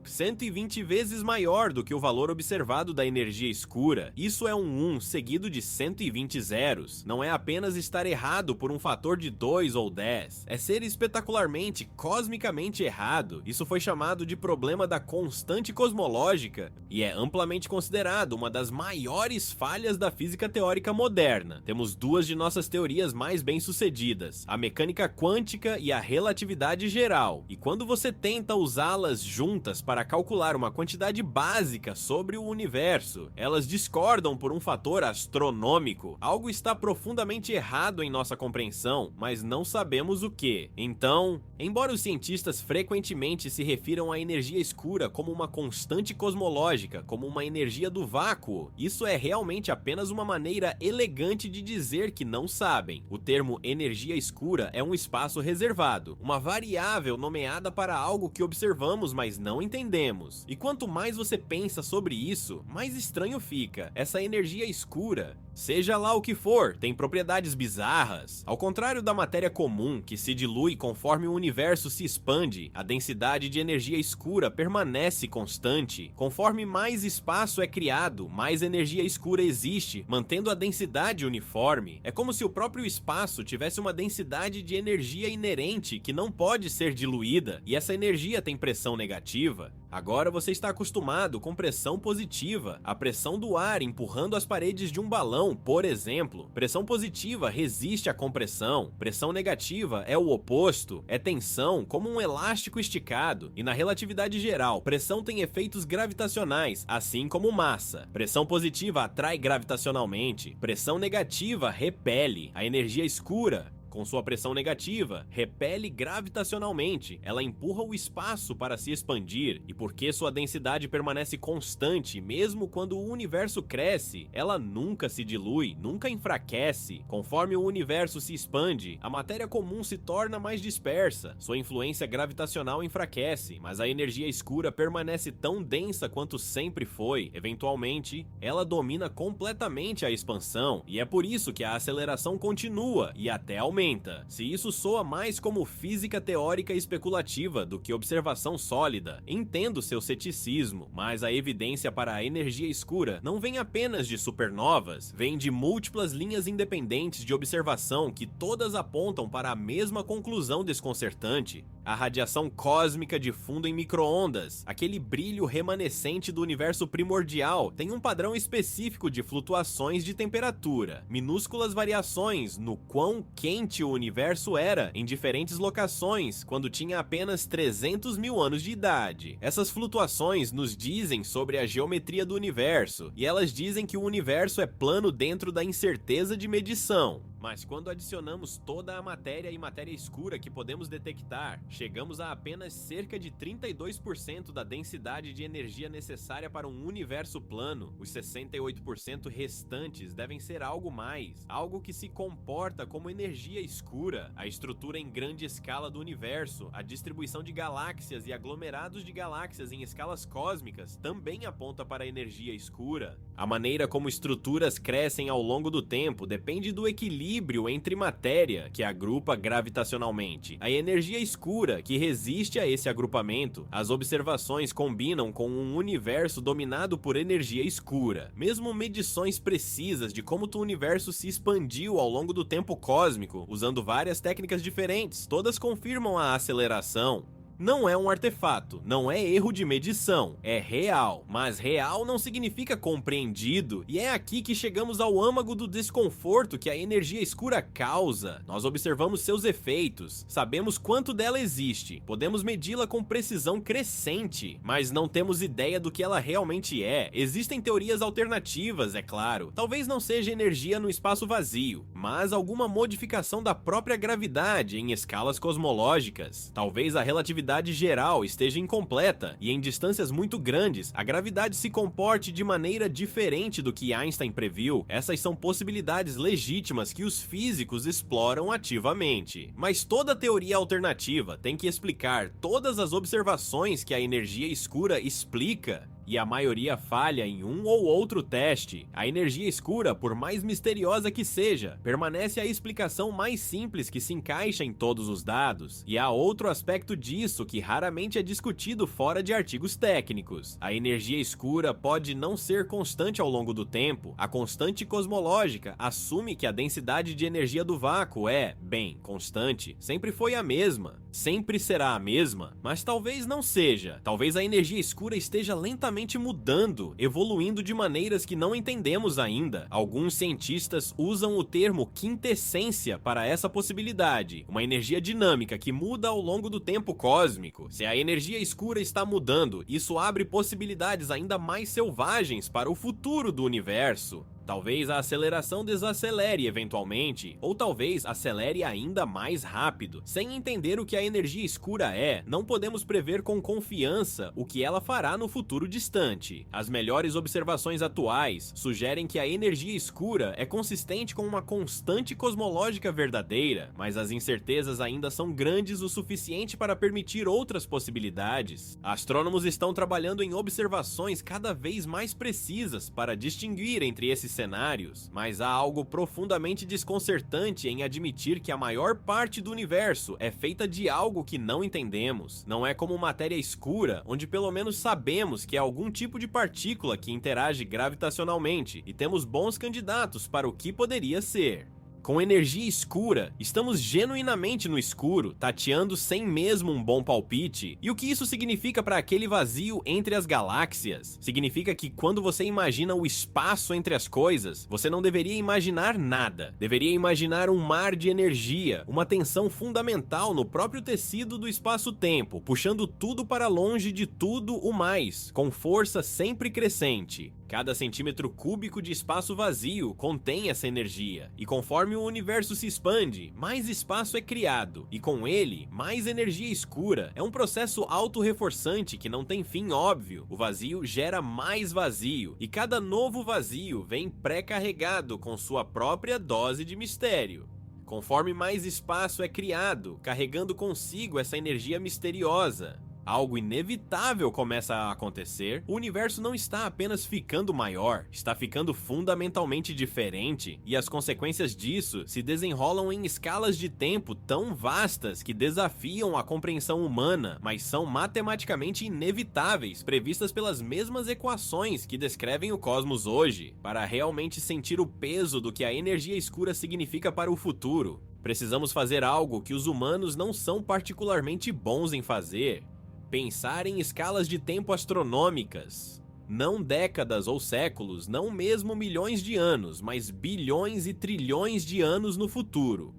120 vezes maior do que o valor observado da energia escura. Isso é um 1 seguido de 120 zeros. Não é apenas estar errado por um fator de 2 ou 10, é ser espetacularmente, cosmicamente errado. Isso foi chamado de problema da constante cosmológica e é amplamente considerado uma das maiores falhas da física teórica moderna. Temos duas de nossas teorias mais bem-sucedidas, a mecânica quântica e a relatividade geral, e quando você tenta usá-las juntas para calcular uma quantidade básica sobre o universo, elas discordam por um fator astronômico. Algo está profundamente errado em nossa compreensão, mas não sabemos o que. Então, embora os cientistas frequentemente se refiram à energia escura como uma constante cosmológica, como uma energia do vácuo, isso é realmente apenas uma maneira elegante de dizer que não sabem. O termo energia escura é um espaço reservado, uma variável nomeada para algo que observamos, mas não entendemos. E quanto mais você pensa sobre isso, mais estranho fica. Essa energia escura, seja lá o que for, tem propriedades bizarras. Ao contrário da matéria comum, que se dilui conforme o universo se expande, a densidade de energia escura permanece constante. Conforme mais espaço é criado, mais energia escura existe, mantendo a densidade uniforme. É como se o próprio espaço tivesse uma densidade de energia inerente que não pode ser diluída, e essa energia tem pressão negativa. Agora você está acostumado com pressão positiva, a pressão do ar empurrando as paredes de um balão, por exemplo. Pressão positiva resiste à compressão, pressão negativa é o oposto, é tensão como um elástico esticado. E na relatividade geral, pressão tem efeitos gravitacionais, assim como massa. Pressão positiva atrai gravitacionalmente, pressão negativa repele. A energia escura Com sua pressão negativa, repele gravitacionalmente, ela empurra o espaço para se expandir, e porque sua densidade permanece constante mesmo quando o universo cresce, ela nunca se dilui, nunca enfraquece. Conforme o universo se expande, a matéria comum se torna mais dispersa, sua influência gravitacional enfraquece, mas a energia escura permanece tão densa quanto sempre foi. Eventualmente, ela domina completamente a expansão, e é por isso que a aceleração continua e até aumenta. Se isso soa mais como física teórica especulativa do que observação sólida, entendo seu ceticismo, mas a evidência para a energia escura não vem apenas de supernovas, vem de múltiplas linhas independentes de observação que todas apontam para a mesma conclusão desconcertante. A radiação cósmica de fundo em micro-ondas, aquele brilho remanescente do universo primordial, tem um padrão específico de flutuações de temperatura, minúsculas variações no quão quente o universo era em diferentes locações quando tinha apenas 300 mil anos de idade. Essas flutuações nos dizem sobre a geometria do universo, e elas dizem que o universo é plano dentro da incerteza de medição. Mas quando adicionamos toda a matéria e matéria escura que podemos detectar, chegamos a apenas cerca de 32% da densidade de energia necessária para um universo plano. Os 68% restantes devem ser algo mais, algo que se comporta como energia escura. A estrutura em grande escala do universo, a distribuição de galáxias e aglomerados de galáxias em escalas cósmicas também aponta para a energia escura. A maneira como estruturas crescem ao longo do tempo depende do equilíbrio entre matéria, que agrupa gravitacionalmente, a energia escura, que resiste a esse agrupamento. As observações combinam com um universo dominado por energia escura. Mesmo medições precisas de como o universo se expandiu ao longo do tempo cósmico, usando várias técnicas diferentes, todas confirmam a aceleração. Não é um artefato, não é erro de medição, é real. Mas real não significa compreendido, e é aqui que chegamos ao âmago do desconforto que a energia escura causa. Nós observamos seus efeitos, sabemos quanto dela existe, podemos medi-la com precisão crescente, mas não temos ideia do que ela realmente é. Existem teorias alternativas, é claro. Talvez não seja energia no espaço vazio, mas alguma modificação da própria gravidade em escalas cosmológicas. Talvez a relatividade geral esteja incompleta e em distâncias muito grandes a gravidade se comporte de maneira diferente do que Einstein previu. Essas são possibilidades legítimas que os físicos exploram ativamente. Mas toda teoria alternativa tem que explicar todas as observações que a energia escura explica. E a maioria falha em um ou outro teste. A energia escura, por mais misteriosa que seja, permanece a explicação mais simples que se encaixa em todos os dados. E há outro aspecto disso que raramente é discutido fora de artigos técnicos. A energia escura pode não ser constante ao longo do tempo. A constante cosmológica assume que a densidade de energia do vácuo é, bem, constante. Sempre foi a mesma. Sempre será a mesma, mas talvez não seja. Talvez a energia escura esteja lentamente mudando, evoluindo de maneiras que não entendemos ainda. Alguns cientistas usam o termo quintessência para essa possibilidade, uma energia dinâmica que muda ao longo do tempo cósmico. Se a energia escura está mudando, isso abre possibilidades ainda mais selvagens para o futuro do universo. Talvez a aceleração desacelere eventualmente, ou talvez acelere ainda mais rápido. Sem entender o que a energia escura é, não podemos prever com confiança o que ela fará no futuro distante. As melhores observações atuais sugerem que a energia escura é consistente com uma constante cosmológica verdadeira, mas as incertezas ainda são grandes o suficiente para permitir outras possibilidades. Astrônomos estão trabalhando em observações cada vez mais precisas para distinguir entre esses cenários, mas há algo profundamente desconcertante em admitir que a maior parte do universo é feita de algo que não entendemos. Não é como matéria escura, onde pelo menos sabemos que é algum tipo de partícula que interage gravitacionalmente, e temos bons candidatos para o que poderia ser. Com energia escura, estamos genuinamente no escuro, tateando sem mesmo um bom palpite. E o que isso significa para aquele vazio entre as galáxias? Significa que quando você imagina o espaço entre as coisas, você não deveria imaginar nada. Deveria imaginar um mar de energia, uma tensão fundamental no próprio tecido do espaço-tempo, puxando tudo para longe de tudo o mais, com força sempre crescente. Cada centímetro cúbico de espaço vazio contém essa energia, e conforme o universo se expande, mais espaço é criado, e com ele, mais energia escura. É um processo autorreforçante que não tem fim óbvio. O vazio gera mais vazio, e cada novo vazio vem pré-carregado com sua própria dose de mistério. Conforme mais espaço é criado, carregando consigo essa energia misteriosa, algo inevitável começa a acontecer. O universo não está apenas ficando maior, está ficando fundamentalmente diferente, e as consequências disso se desenrolam em escalas de tempo tão vastas que desafiam a compreensão humana, mas são matematicamente inevitáveis, previstas pelas mesmas equações que descrevem o cosmos hoje. Para realmente sentir o peso do que a energia escura significa para o futuro, precisamos fazer algo que os humanos não são particularmente bons em fazer: pensar em escalas de tempo astronômicas. Não décadas ou séculos, não mesmo milhões de anos, mas bilhões e trilhões de anos no futuro.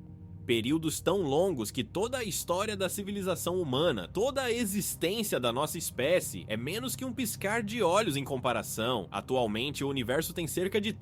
Períodos tão longos que toda a história da civilização humana, toda a existência da nossa espécie é menos que um piscar de olhos em comparação. Atualmente o universo tem cerca de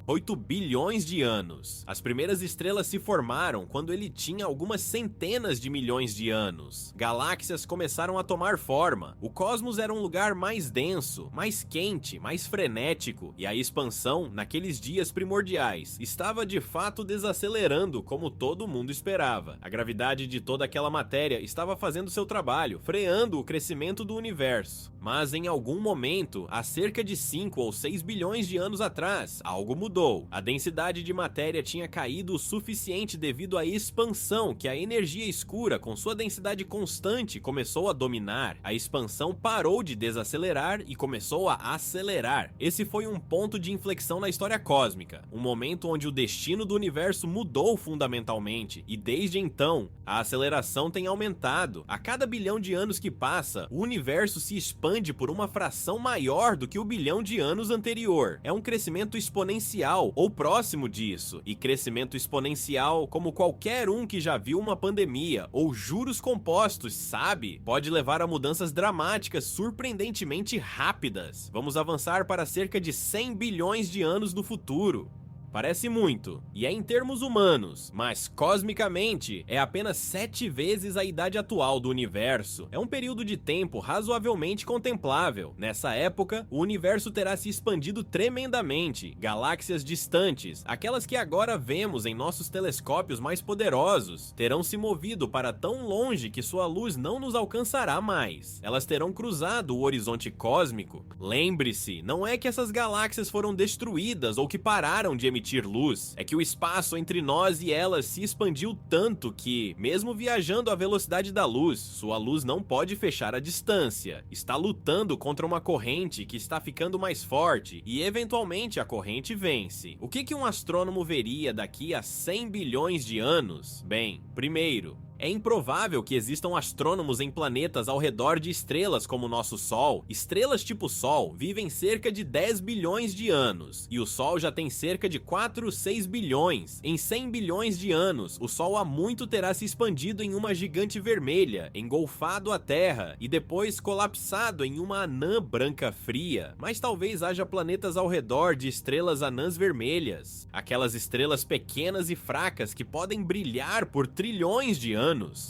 8 bilhões de anos. As primeiras estrelas se formaram quando ele tinha algumas centenas de milhões de anos. Galáxias começaram a tomar forma. O cosmos era um lugar mais denso, mais quente, mais frenético, e a expansão, naqueles dias primordiais, estava de fato desacelerando como todo mundo esperava. A gravidade de toda aquela matéria estava fazendo seu trabalho, freando o crescimento do universo. Mas em algum momento, há cerca de 5 ou 6 bilhões de anos atrás, algo mudou. A densidade de matéria tinha caído o suficiente devido à expansão que a energia escura, com sua densidade constante, começou a dominar. A expansão parou de desacelerar e começou a acelerar. Esse foi um ponto de inflexão na história cósmica, um momento onde o destino do universo mudou fundamentalmente. E desde então, a aceleração tem aumentado. A cada bilhão de anos que passa, o universo se expande por uma fração maior do que o bilhão de anos anterior. É um crescimento exponencial, ou próximo disso. E crescimento exponencial, como qualquer um que já viu uma pandemia ou juros compostos sabe, pode levar a mudanças dramáticas surpreendentemente rápidas. Vamos avançar para cerca de 100 bilhões de anos no futuro. Parece muito, e é em termos humanos, mas cosmicamente é apenas 7 vezes a idade atual do universo. É um período de tempo razoavelmente contemplável. Nessa época, o universo terá se expandido tremendamente. Galáxias distantes, aquelas que agora vemos em nossos telescópios mais poderosos, terão se movido para tão longe que sua luz não nos alcançará mais. Elas terão cruzado o horizonte cósmico. Lembre-se, não é que essas galáxias foram destruídas ou que pararam de emitir luz, é que o espaço entre nós e elas se expandiu tanto que, mesmo viajando à velocidade da luz, sua luz não pode fechar a distância. Está lutando contra uma corrente que está ficando mais forte e, eventualmente, a corrente vence. O que um astrônomo veria daqui a 100 bilhões de anos? Bem, primeiro, é improvável que existam astrônomos em planetas ao redor de estrelas como o nosso Sol. Estrelas tipo Sol vivem cerca de 10 bilhões de anos, e o Sol já tem cerca de 4, 6 bilhões. Em 100 bilhões de anos, o Sol há muito terá se expandido em uma gigante vermelha, engolfado a Terra, e depois colapsado em uma anã branca fria. Mas talvez haja planetas ao redor de estrelas anãs vermelhas, aquelas estrelas pequenas e fracas que podem brilhar por trilhões de anos.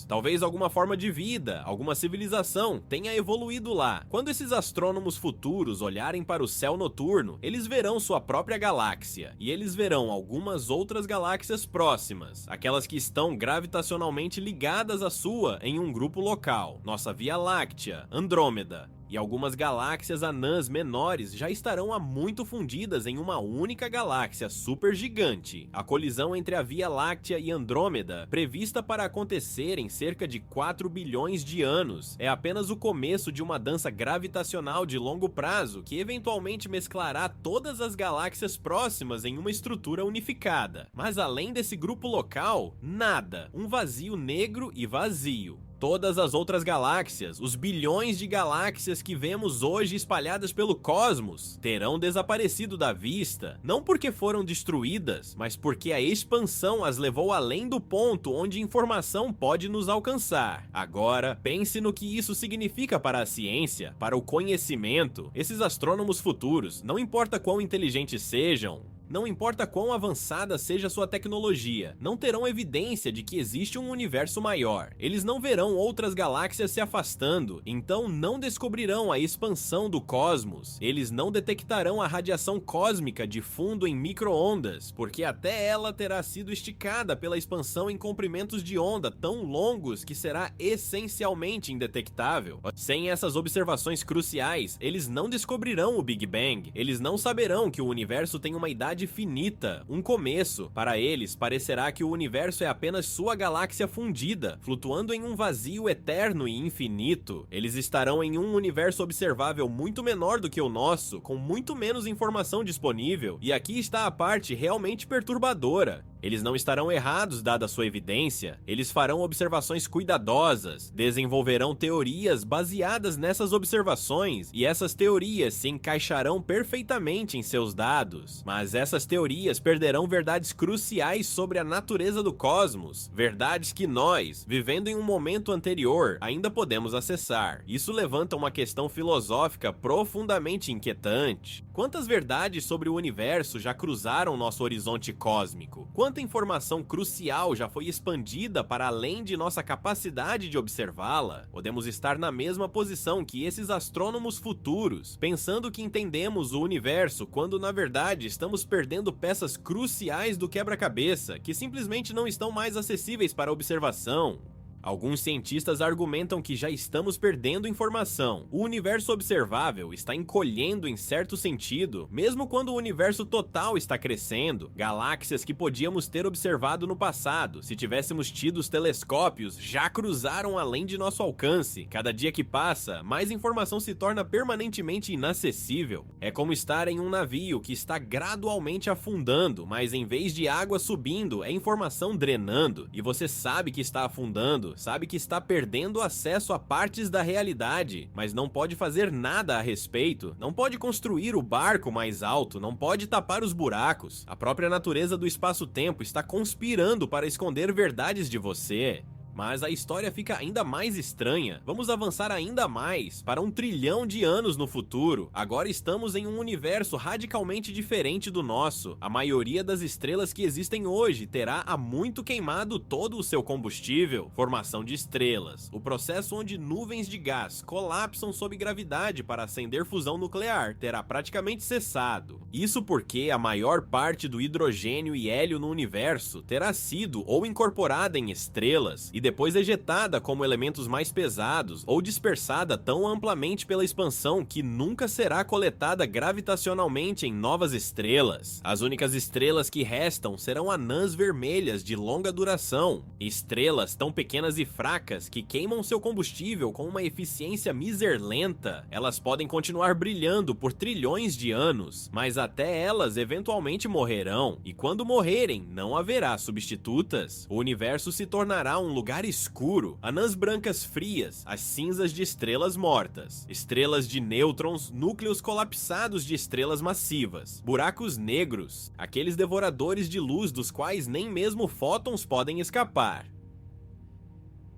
Talvez alguma forma de vida, alguma civilização tenha evoluído lá. Quando esses astrônomos futuros olharem para o céu noturno, eles verão sua própria galáxia, e eles verão algumas outras galáxias próximas, aquelas que estão gravitacionalmente ligadas à sua em um grupo local. Nossa Via Láctea, Andrômeda, e algumas galáxias anãs menores já estarão há muito fundidas em uma única galáxia supergigante. A colisão entre a Via Láctea e Andrômeda, prevista para acontecer em cerca de 4 bilhões de anos, é apenas o começo de uma dança gravitacional de longo prazo que eventualmente mesclará todas as galáxias próximas em uma estrutura unificada. Mas além desse grupo local, nada, um vazio negro e vazio. Todas as outras galáxias, os bilhões de galáxias que vemos hoje espalhadas pelo cosmos, terão desaparecido da vista, não porque foram destruídas, mas porque a expansão as levou além do ponto onde informação pode nos alcançar. Agora, pense no que isso significa para a ciência, para o conhecimento. Esses astrônomos futuros, não importa quão inteligentes sejam, não importa quão avançada seja sua tecnologia, não terão evidência de que existe um universo maior. Eles não verão outras galáxias se afastando, então não descobrirão a expansão do cosmos. Eles não detectarão a radiação cósmica de fundo em micro-ondas, porque até ela terá sido esticada pela expansão em comprimentos de onda tão longos que será essencialmente indetectável. Sem essas observações cruciais, eles não descobrirão o Big Bang. Eles não saberão que o universo tem uma idade finita, um começo. Para eles, parecerá que o universo é apenas sua galáxia fundida, flutuando em um vazio eterno e infinito. Eles estarão em um universo observável muito menor do que o nosso, com muito menos informação disponível, e aqui está a parte realmente perturbadora. Eles não estarão errados dada sua evidência, eles farão observações cuidadosas, desenvolverão teorias baseadas nessas observações, e essas teorias se encaixarão perfeitamente em seus dados. Mas essas teorias perderão verdades cruciais sobre a natureza do cosmos, verdades que nós, vivendo em um momento anterior, ainda podemos acessar. Isso levanta uma questão filosófica profundamente inquietante. Quantas verdades sobre o universo já cruzaram nosso horizonte cósmico? Quanta informação crucial já foi expandida para além de nossa capacidade de observá-la? Podemos estar na mesma posição que esses astrônomos futuros, pensando que entendemos o universo, quando na verdade estamos perdendo peças cruciais do quebra-cabeça, que simplesmente não estão mais acessíveis para observação. Alguns cientistas argumentam que já estamos perdendo informação. O universo observável está encolhendo em certo sentido, mesmo quando o universo total está crescendo. Galáxias que podíamos ter observado no passado, se tivéssemos tido os telescópios, já cruzaram além de nosso alcance. Cada dia que passa, mais informação se torna permanentemente inacessível. É como estar em um navio que está gradualmente afundando, mas em vez de água subindo, é informação drenando, e você sabe que está afundando, sabe que está perdendo acesso a partes da realidade, mas não pode fazer nada a respeito, não pode construir o barco mais alto, não pode tapar os buracos. A própria natureza do espaço-tempo está conspirando para esconder verdades de você. Mas a história fica ainda mais estranha. Vamos avançar ainda mais, para 1 trilhão de anos no futuro. Agora estamos em um universo radicalmente diferente do nosso. A maioria das estrelas que existem hoje terá há muito queimado todo o seu combustível. Formação de estrelas. O processo onde nuvens de gás colapsam sob gravidade para acender fusão nuclear terá praticamente cessado. Isso porque a maior parte do hidrogênio e hélio no universo terá sido ou incorporada em estrelas e depois ejetada como elementos mais pesados ou dispersada tão amplamente pela expansão que nunca será coletada gravitacionalmente em novas estrelas. As únicas estrelas que restam serão anãs vermelhas de longa duração, estrelas tão pequenas e fracas que queimam seu combustível com uma eficiência miserlenta. Elas podem continuar brilhando por trilhões de anos, mas até elas eventualmente morrerão, e quando morrerem, não haverá substitutas. O universo se tornará um lugar escuro, anãs brancas frias, as cinzas de estrelas mortas, estrelas de nêutrons, núcleos colapsados de estrelas massivas, buracos negros, aqueles devoradores de luz dos quais nem mesmo fótons podem escapar.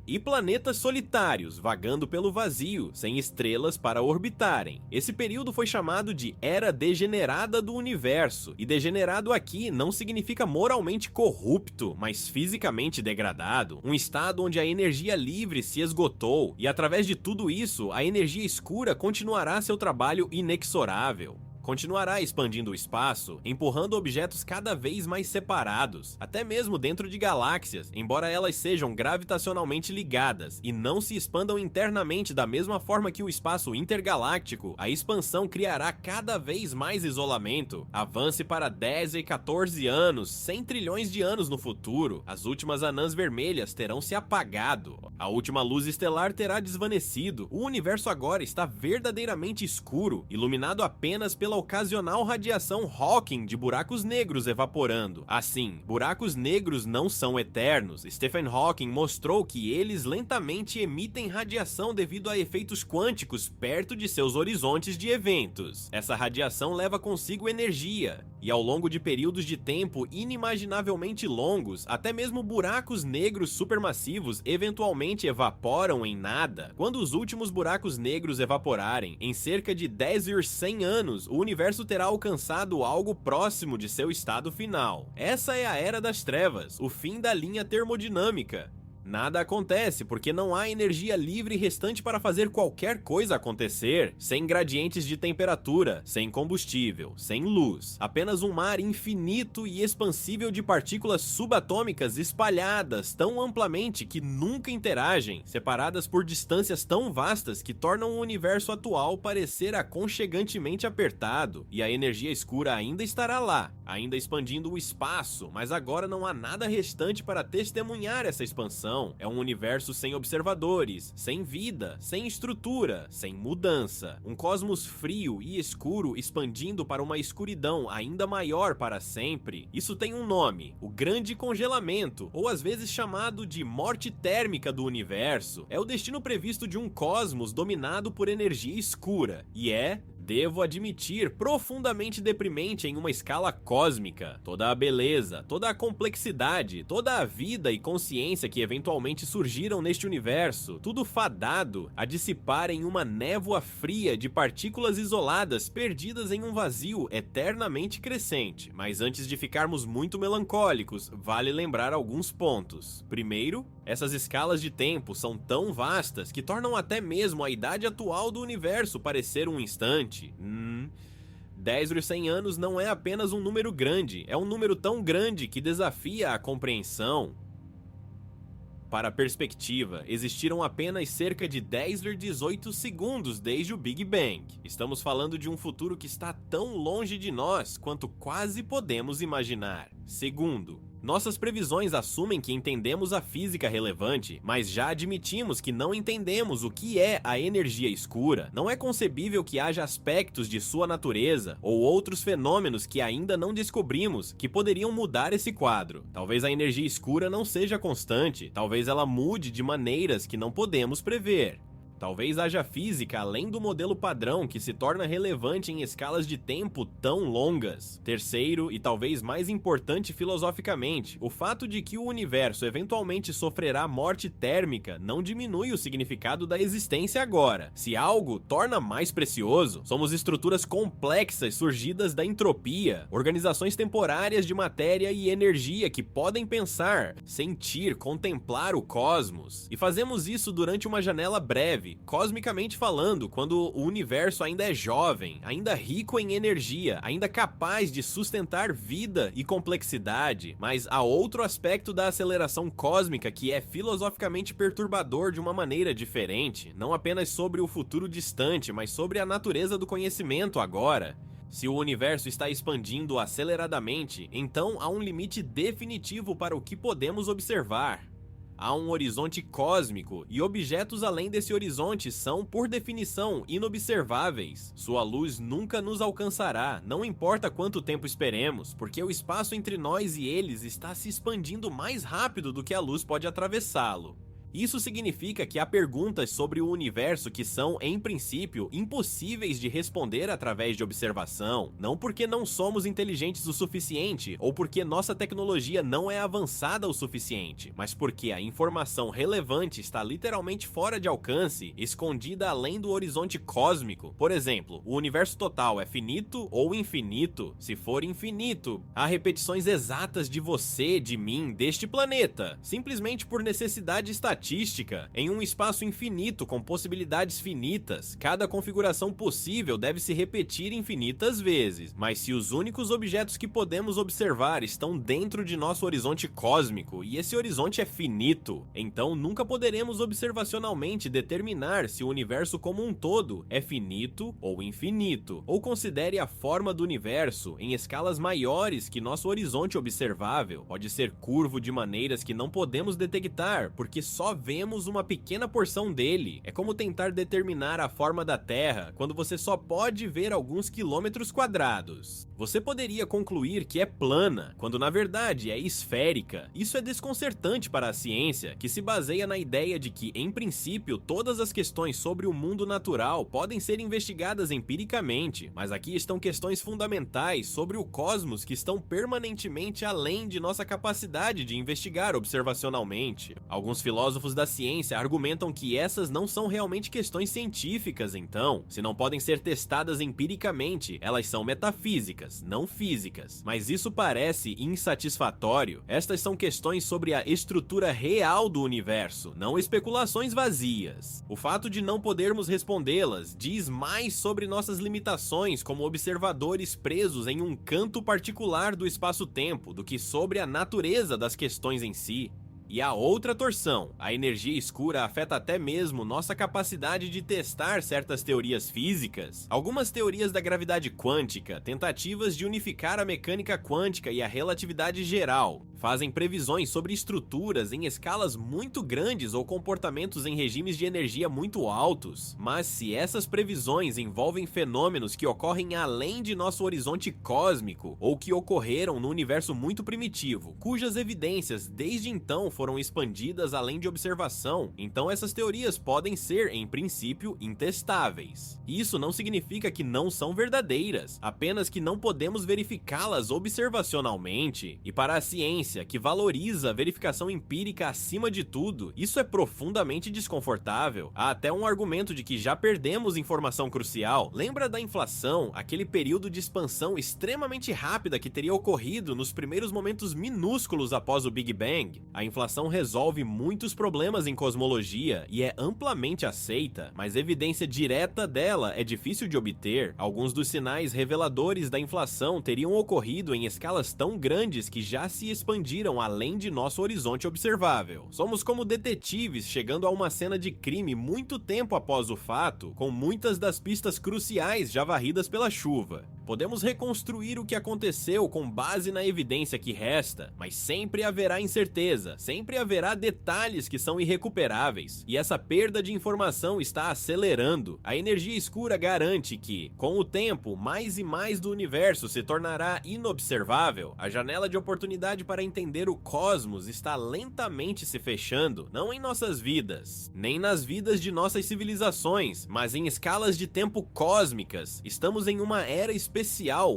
E planetas solitários vagando pelo vazio, sem estrelas para orbitarem. Esse período foi chamado de Era Degenerada do Universo, e degenerado aqui não significa moralmente corrupto, mas fisicamente degradado, um estado onde a energia livre se esgotou, e através de tudo isso, a energia escura continuará seu trabalho inexorável. Continuará expandindo o espaço, empurrando objetos cada vez mais separados, até mesmo dentro de galáxias, embora elas sejam gravitacionalmente ligadas e não se expandam internamente da mesma forma que o espaço intergaláctico. A expansão criará cada vez mais isolamento. Avance para 10 e 14 anos, 100 trilhões de anos no futuro, as últimas anãs vermelhas terão se apagado, a última luz estelar terá desvanecido, o universo agora está verdadeiramente escuro, iluminado apenas pela pela ocasional radiação Hawking de buracos negros evaporando. Assim, buracos negros não são eternos. Stephen Hawking mostrou que eles lentamente emitem radiação devido a efeitos quânticos perto de seus horizontes de eventos. Essa radiação leva consigo energia, e ao longo de períodos de tempo inimaginavelmente longos, até mesmo buracos negros supermassivos eventualmente evaporam em nada. Quando os últimos buracos negros evaporarem, em cerca de 10.100 anos, o universo terá alcançado algo próximo de seu estado final. Essa é a Era das Trevas, o fim da linha termodinâmica. Nada acontece porque não há energia livre restante para fazer qualquer coisa acontecer, sem gradientes de temperatura, sem combustível, sem luz. Apenas um mar infinito e expansível de partículas subatômicas espalhadas tão amplamente que nunca interagem, separadas por distâncias tão vastas que tornam o universo atual parecer aconchegantemente apertado. E a energia escura ainda estará lá, ainda expandindo o espaço, mas agora não há nada restante para testemunhar essa expansão. É um universo sem observadores, sem vida, sem estrutura, sem mudança. Um cosmos frio e escuro expandindo para uma escuridão ainda maior para sempre. Isso tem um nome, o Grande Congelamento, ou às vezes chamado de morte térmica do universo. É o destino previsto de um cosmos dominado por energia escura, e devo admitir, profundamente deprimente em uma escala cósmica. Toda a beleza, toda a complexidade, toda a vida e consciência que eventualmente surgiram neste universo, tudo fadado a dissipar em uma névoa fria de partículas isoladas perdidas em um vazio eternamente crescente. Mas antes de ficarmos muito melancólicos, vale lembrar alguns pontos. Primeiro, essas escalas de tempo são tão vastas que tornam até mesmo a idade atual do universo parecer um instante. 10.100 anos não é apenas um número grande, é um número tão grande que desafia a compreensão. Para a perspectiva, existiram apenas cerca de 10,18 segundos desde o Big Bang. Estamos falando de um futuro que está tão longe de nós quanto quase podemos imaginar. Segundo, nossas previsões assumem que entendemos a física relevante, mas já admitimos que não entendemos o que é a energia escura. Não é concebível que haja aspectos de sua natureza ou outros fenômenos que ainda não descobrimos que poderiam mudar esse quadro. Talvez a energia escura não seja constante, talvez ela mude de maneiras que não podemos prever. Talvez haja física além do modelo padrão que se torna relevante em escalas de tempo tão longas. Terceiro, e talvez mais importante filosoficamente, o fato de que o universo eventualmente sofrerá morte térmica não diminui o significado da existência agora. Se algo torna mais precioso, somos estruturas complexas surgidas da entropia, organizações temporárias de matéria e energia que podem pensar, sentir, contemplar o cosmos. E fazemos isso durante uma janela breve, cosmicamente falando, quando o universo ainda é jovem, ainda rico em energia, ainda capaz de sustentar vida e complexidade. Mas há outro aspecto da aceleração cósmica que é filosoficamente perturbador de uma maneira diferente, não apenas sobre o futuro distante, mas sobre a natureza do conhecimento agora. Se o universo está expandindo aceleradamente, então há um limite definitivo para o que podemos observar. Há um horizonte cósmico, e objetos além desse horizonte são, por definição, inobserváveis. Sua luz nunca nos alcançará, não importa quanto tempo esperemos, porque o espaço entre nós e eles está se expandindo mais rápido do que a luz pode atravessá-lo. Isso significa que há perguntas sobre o universo que são, em princípio, impossíveis de responder através de observação, não porque não somos inteligentes o suficiente ou porque nossa tecnologia não é avançada o suficiente, mas porque a informação relevante está literalmente fora de alcance, escondida além do horizonte cósmico. Por exemplo, o universo total é finito ou infinito? Se for infinito, há repetições exatas de você, de mim, deste planeta, simplesmente por necessidade estatística, em um espaço infinito com possibilidades finitas. Cada configuração possível deve se repetir infinitas vezes, mas se os únicos objetos que podemos observar estão dentro de nosso horizonte cósmico e esse horizonte é finito, então nunca poderemos observacionalmente determinar se o universo como um todo é finito ou infinito. Ou considere a forma do universo em escalas maiores que nosso horizonte observável. Pode ser curvo de maneiras que não podemos detectar, porque só só vemos uma pequena porção dele. É como tentar determinar a forma da Terra quando você só pode ver alguns quilômetros quadrados. Você poderia concluir que é plana, quando na verdade é esférica. Isso é desconcertante para a ciência, que se baseia na ideia de que, em princípio, todas as questões sobre o mundo natural podem ser investigadas empiricamente, mas aqui estão questões fundamentais sobre o cosmos que estão permanentemente além de nossa capacidade de investigar observacionalmente. Alguns filósofos da ciência argumentam que essas não são realmente questões científicas, então, se não podem ser testadas empiricamente, elas são metafísicas, não físicas. Mas isso parece insatisfatório. Estas são questões sobre a estrutura real do universo, não especulações vazias. O fato de não podermos respondê-las diz mais sobre nossas limitações como observadores presos em um canto particular do espaço-tempo do que sobre a natureza das questões em si. E a outra torção, a energia escura afeta até mesmo nossa capacidade de testar certas teorias físicas. Algumas teorias da gravidade quântica, tentativas de unificar a mecânica quântica e a relatividade geral, fazem previsões sobre estruturas em escalas muito grandes ou comportamentos em regimes de energia muito altos. Mas se essas previsões envolvem fenômenos que ocorrem além de nosso horizonte cósmico, ou que ocorreram no universo muito primitivo, cujas evidências desde então foram expandidas além de observação, então essas teorias podem ser, em princípio, intestáveis. Isso não significa que não são verdadeiras, apenas que não podemos verificá-las observacionalmente. E para a ciência, que valoriza a verificação empírica acima de tudo, isso é profundamente desconfortável. Há até um argumento de que já perdemos informação crucial. Lembra da inflação, aquele período de expansão extremamente rápida que teria ocorrido nos primeiros momentos minúsculos após o Big Bang? A inflação resolve muitos problemas em cosmologia e é amplamente aceita, mas evidência direta dela é difícil de obter. Alguns dos sinais reveladores da inflação teriam ocorrido em escalas tão grandes que já se expandiram além de nosso horizonte observável. Somos como detetives chegando a uma cena de crime muito tempo após o fato, com muitas das pistas cruciais já varridas pela chuva. Podemos reconstruir o que aconteceu com base na evidência que resta, mas sempre haverá incerteza, sempre haverá detalhes que são irrecuperáveis, e essa perda de informação está acelerando. A energia escura garante que, com o tempo, mais e mais do universo se tornará inobservável. A janela de oportunidade para entender o cosmos está lentamente se fechando, não em nossas vidas, nem nas vidas de nossas civilizações, mas em escalas de tempo cósmicas. Estamos em uma era especial,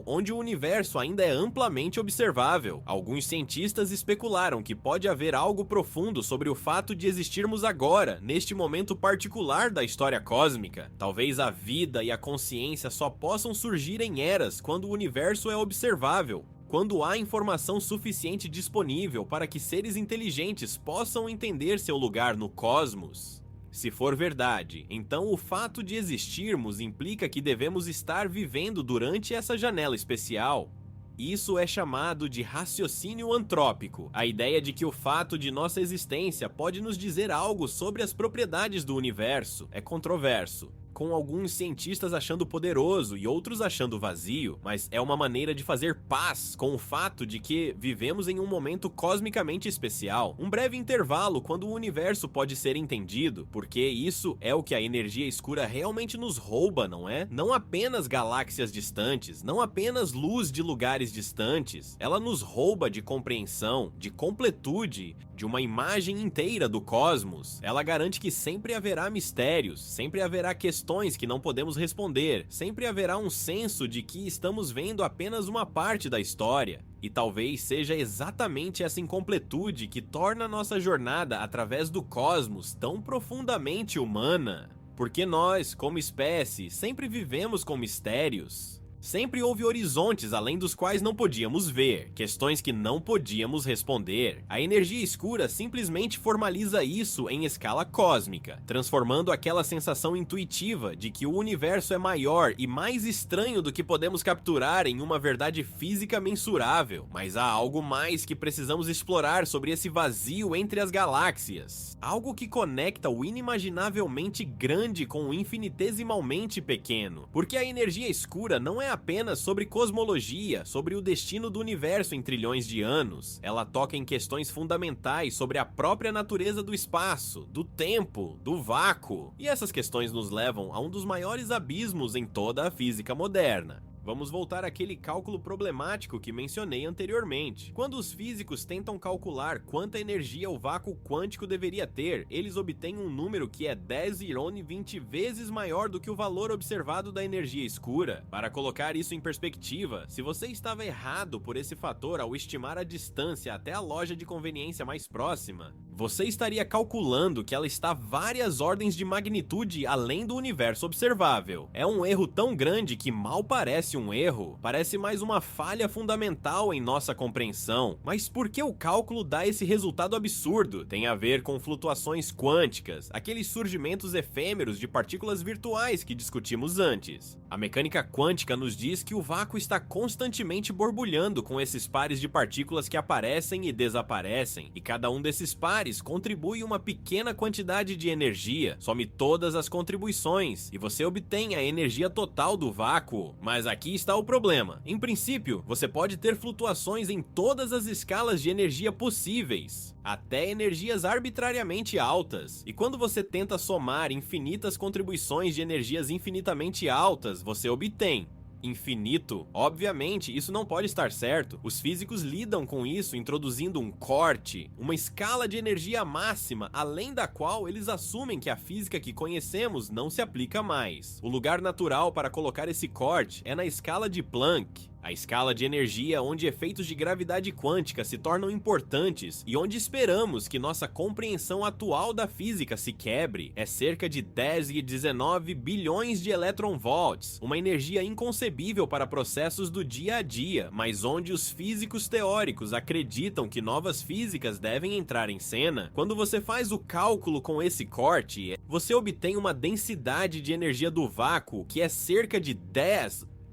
onde o universo ainda é amplamente observável. Alguns cientistas especularam que pode haver algo profundo sobre o fato de existirmos agora, neste momento particular da história cósmica. Talvez a vida e a consciência só possam surgir em eras quando o universo é observável, quando há informação suficiente disponível para que seres inteligentes possam entender seu lugar no cosmos. Se for verdade, então o fato de existirmos implica que devemos estar vivendo durante essa janela especial. Isso é chamado de raciocínio antrópico, a ideia de que o fato de nossa existência pode nos dizer algo sobre as propriedades do universo. É controverso, com alguns cientistas achando poderoso e outros achando vazio, mas é uma maneira de fazer paz com o fato de que vivemos em um momento cosmicamente especial, um breve intervalo quando o universo pode ser entendido, porque isso é o que a energia escura realmente nos rouba, não é? Não apenas galáxias distantes, não apenas luz de lugares distantes, ela nos rouba de compreensão, de completude, de uma imagem inteira do cosmos. Ela garante que sempre haverá mistérios, sempre haverá questões que não podemos responder, sempre haverá um senso de que estamos vendo apenas uma parte da história. E talvez seja exatamente essa incompletude que torna nossa jornada através do cosmos tão profundamente humana. Porque nós, como espécie, sempre vivemos com mistérios. Sempre houve horizontes além dos quais não podíamos ver, questões que não podíamos responder. A energia escura simplesmente formaliza isso em escala cósmica, transformando aquela sensação intuitiva de que o universo é maior e mais estranho do que podemos capturar em uma verdade física mensurável. Mas há algo mais que precisamos explorar sobre esse vazio entre as galáxias. Algo que conecta o inimaginavelmente grande com o infinitesimalmente pequeno. Porque a energia escura não é apenas sobre cosmologia, sobre o destino do universo em trilhões de anos. Ela toca em questões fundamentais sobre a própria natureza do espaço, do tempo, do vácuo. E essas questões nos levam a um dos maiores abismos em toda a física moderna. Vamos voltar àquele cálculo problemático que mencionei anteriormente. Quando os físicos tentam calcular quanta energia o vácuo quântico deveria ter, eles obtêm um número que é 10⁻20 vezes maior do que o valor observado da energia escura. Para colocar isso em perspectiva, se você estava errado por esse fator ao estimar a distância até a loja de conveniência mais próxima, você estaria calculando que ela está várias ordens de magnitude além do universo observável. É um erro tão grande que mal parece um erro, parece mais uma falha fundamental em nossa compreensão. Mas por que o cálculo dá esse resultado absurdo? Tem a ver com flutuações quânticas, aqueles surgimentos efêmeros de partículas virtuais que discutimos antes. A mecânica quântica nos diz que o vácuo está constantemente borbulhando com esses pares de partículas que aparecem e desaparecem, e cada um desses pares contribui uma pequena quantidade de energia. Some todas as contribuições e você obtém a energia total do vácuo. Mas aqui está o problema. Em princípio, você pode ter flutuações em todas as escalas de energia possíveis, até energias arbitrariamente altas. E quando você tenta somar infinitas contribuições de energias infinitamente altas, você obtém infinito. Obviamente, isso não pode estar certo. Os físicos lidam com isso introduzindo um corte, uma escala de energia máxima, além da qual eles assumem que a física que conhecemos não se aplica mais. O lugar natural para colocar esse corte é na escala de Planck, a escala de energia onde efeitos de gravidade quântica se tornam importantes e onde esperamos que nossa compreensão atual da física se quebre. É cerca de 10⁻XIX bilhões de electronvolts, uma energia inconcebível para processos do dia a dia, mas onde os físicos teóricos acreditam que novas físicas devem entrar em cena. Quando você faz o cálculo com esse corte, você obtém uma densidade de energia do vácuo que é cerca de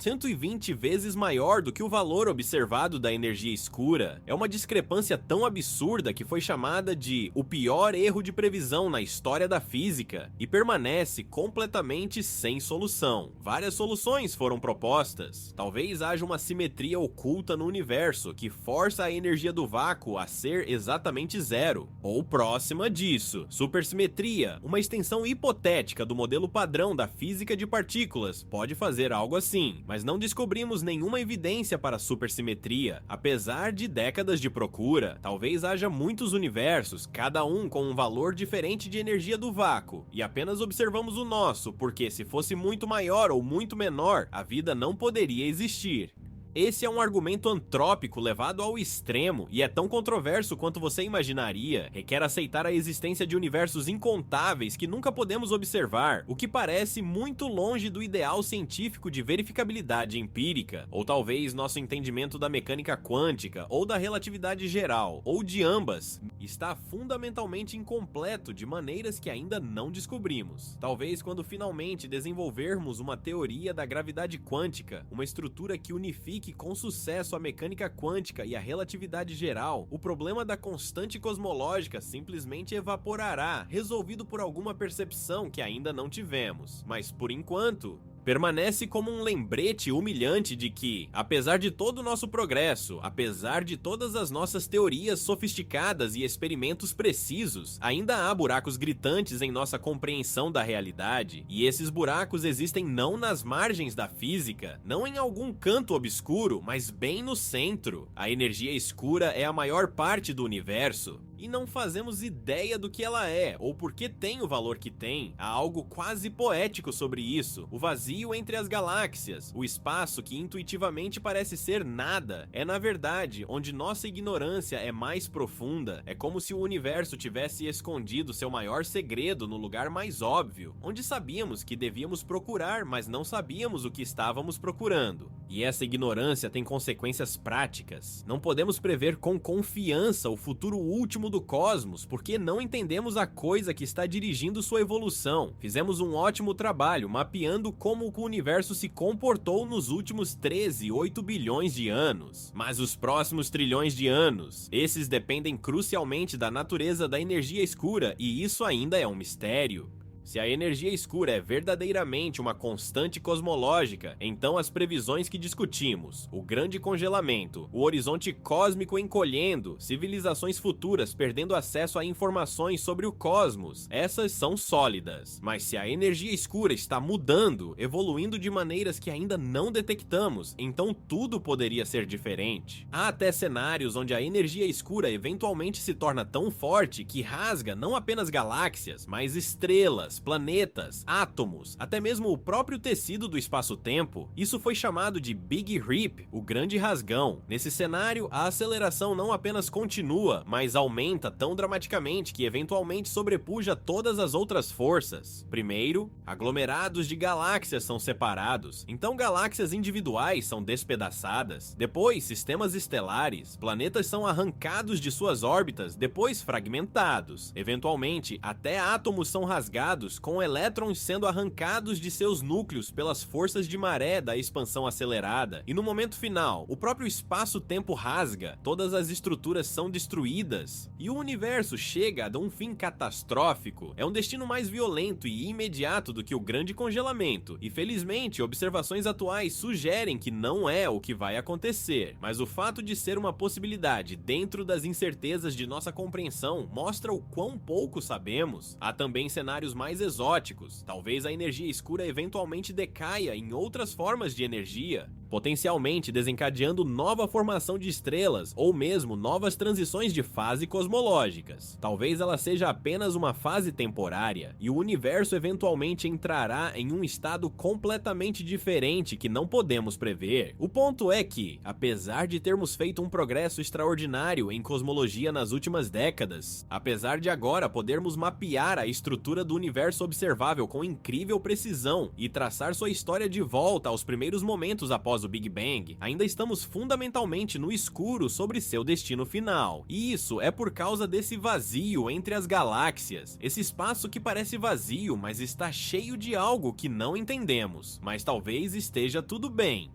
120 vezes maior do que o valor observado da energia escura. É uma discrepância tão absurda que foi chamada de o pior erro de previsão na história da física e permanece completamente sem solução. Várias soluções foram propostas. Talvez haja uma simetria oculta no universo que força a energia do vácuo a ser exatamente zero, ou próxima disso. Supersimetria, uma extensão hipotética do modelo padrão da física de partículas, pode fazer algo assim. Mas não descobrimos nenhuma evidência para supersimetria, apesar de décadas de procura. Talvez haja muitos universos, cada um com um valor diferente de energia do vácuo, e apenas observamos o nosso, porque se fosse muito maior ou muito menor, a vida não poderia existir. Esse é um argumento antrópico levado ao extremo e é tão controverso quanto você imaginaria. Requer aceitar a existência de universos incontáveis que nunca podemos observar, o que parece muito longe do ideal científico de verificabilidade empírica, ou talvez nosso entendimento da mecânica quântica ou da relatividade geral, ou de ambas, está fundamentalmente incompleto de maneiras que ainda não descobrimos. Talvez quando finalmente desenvolvermos uma teoria da gravidade quântica, uma estrutura que unifique com sucesso a mecânica quântica e a relatividade geral, o problema da constante cosmológica simplesmente evaporará, resolvido por alguma percepção que ainda não tivemos. Mas por enquanto, permanece como um lembrete humilhante de que, apesar de todo o nosso progresso, apesar de todas as nossas teorias sofisticadas e experimentos precisos, ainda há buracos gritantes em nossa compreensão da realidade, e esses buracos existem não nas margens da física, não em algum canto obscuro, mas bem no centro. A energia escura é a maior parte do universo, e não fazemos ideia do que ela é, ou por que tem o valor que tem. Há algo quase poético sobre isso. O vazio entre as galáxias, o espaço que intuitivamente parece ser nada, é na verdade onde nossa ignorância é mais profunda. É como se o universo tivesse escondido seu maior segredo no lugar mais óbvio, onde sabíamos que devíamos procurar, mas não sabíamos o que estávamos procurando. E essa ignorância tem consequências práticas. Não podemos prever com confiança o futuro último do cosmos, porque não entendemos a coisa que está dirigindo sua evolução. Fizemos um ótimo trabalho mapeando como o universo se comportou nos últimos 13,8 bilhões de anos. Mas os próximos trilhões de anos, esses dependem crucialmente da natureza da energia escura, e isso ainda é um mistério. Se a energia escura é verdadeiramente uma constante cosmológica, então as previsões que discutimos, o grande congelamento, o horizonte cósmico encolhendo, civilizações futuras perdendo acesso a informações sobre o cosmos, essas são sólidas. Mas se a energia escura está mudando, evoluindo de maneiras que ainda não detectamos, então tudo poderia ser diferente. Há até cenários onde a energia escura eventualmente se torna tão forte que rasga não apenas galáxias, mas estrelas, planetas, átomos, até mesmo o próprio tecido do espaço-tempo. Isso foi chamado de Big Rip, o grande rasgão. Nesse cenário, a aceleração não apenas continua, mas aumenta tão dramaticamente que eventualmente sobrepuja todas as outras forças. Primeiro, aglomerados de galáxias são separados, então galáxias individuais são despedaçadas. Depois, sistemas estelares, planetas são arrancados de suas órbitas, depois fragmentados. Eventualmente, até átomos são rasgados, com elétrons sendo arrancados de seus núcleos pelas forças de maré da expansão acelerada. E no momento final, o próprio espaço-tempo rasga, todas as estruturas são destruídas, e o universo chega a um fim catastrófico. É um destino mais violento e imediato do que o grande congelamento, e felizmente observações atuais sugerem que não é o que vai acontecer, mas o fato de ser uma possibilidade dentro das incertezas de nossa compreensão mostra o quão pouco sabemos. Há também cenários mais exóticos, talvez a energia escura eventualmente decaia em outras formas de energia, potencialmente desencadeando nova formação de estrelas ou mesmo novas transições de fase cosmológicas. Talvez ela seja apenas uma fase temporária e o universo eventualmente entrará em um estado completamente diferente que não podemos prever. O ponto é que, apesar de termos feito um progresso extraordinário em cosmologia nas últimas décadas, apesar de agora podermos mapear a estrutura do universo observável com incrível precisão e traçar sua história de volta aos primeiros momentos após o Big Bang, ainda estamos fundamentalmente no escuro sobre seu destino final. E isso é por causa desse vazio entre as galáxias, esse espaço que parece vazio, mas está cheio de algo que não entendemos. Mas talvez esteja tudo bem.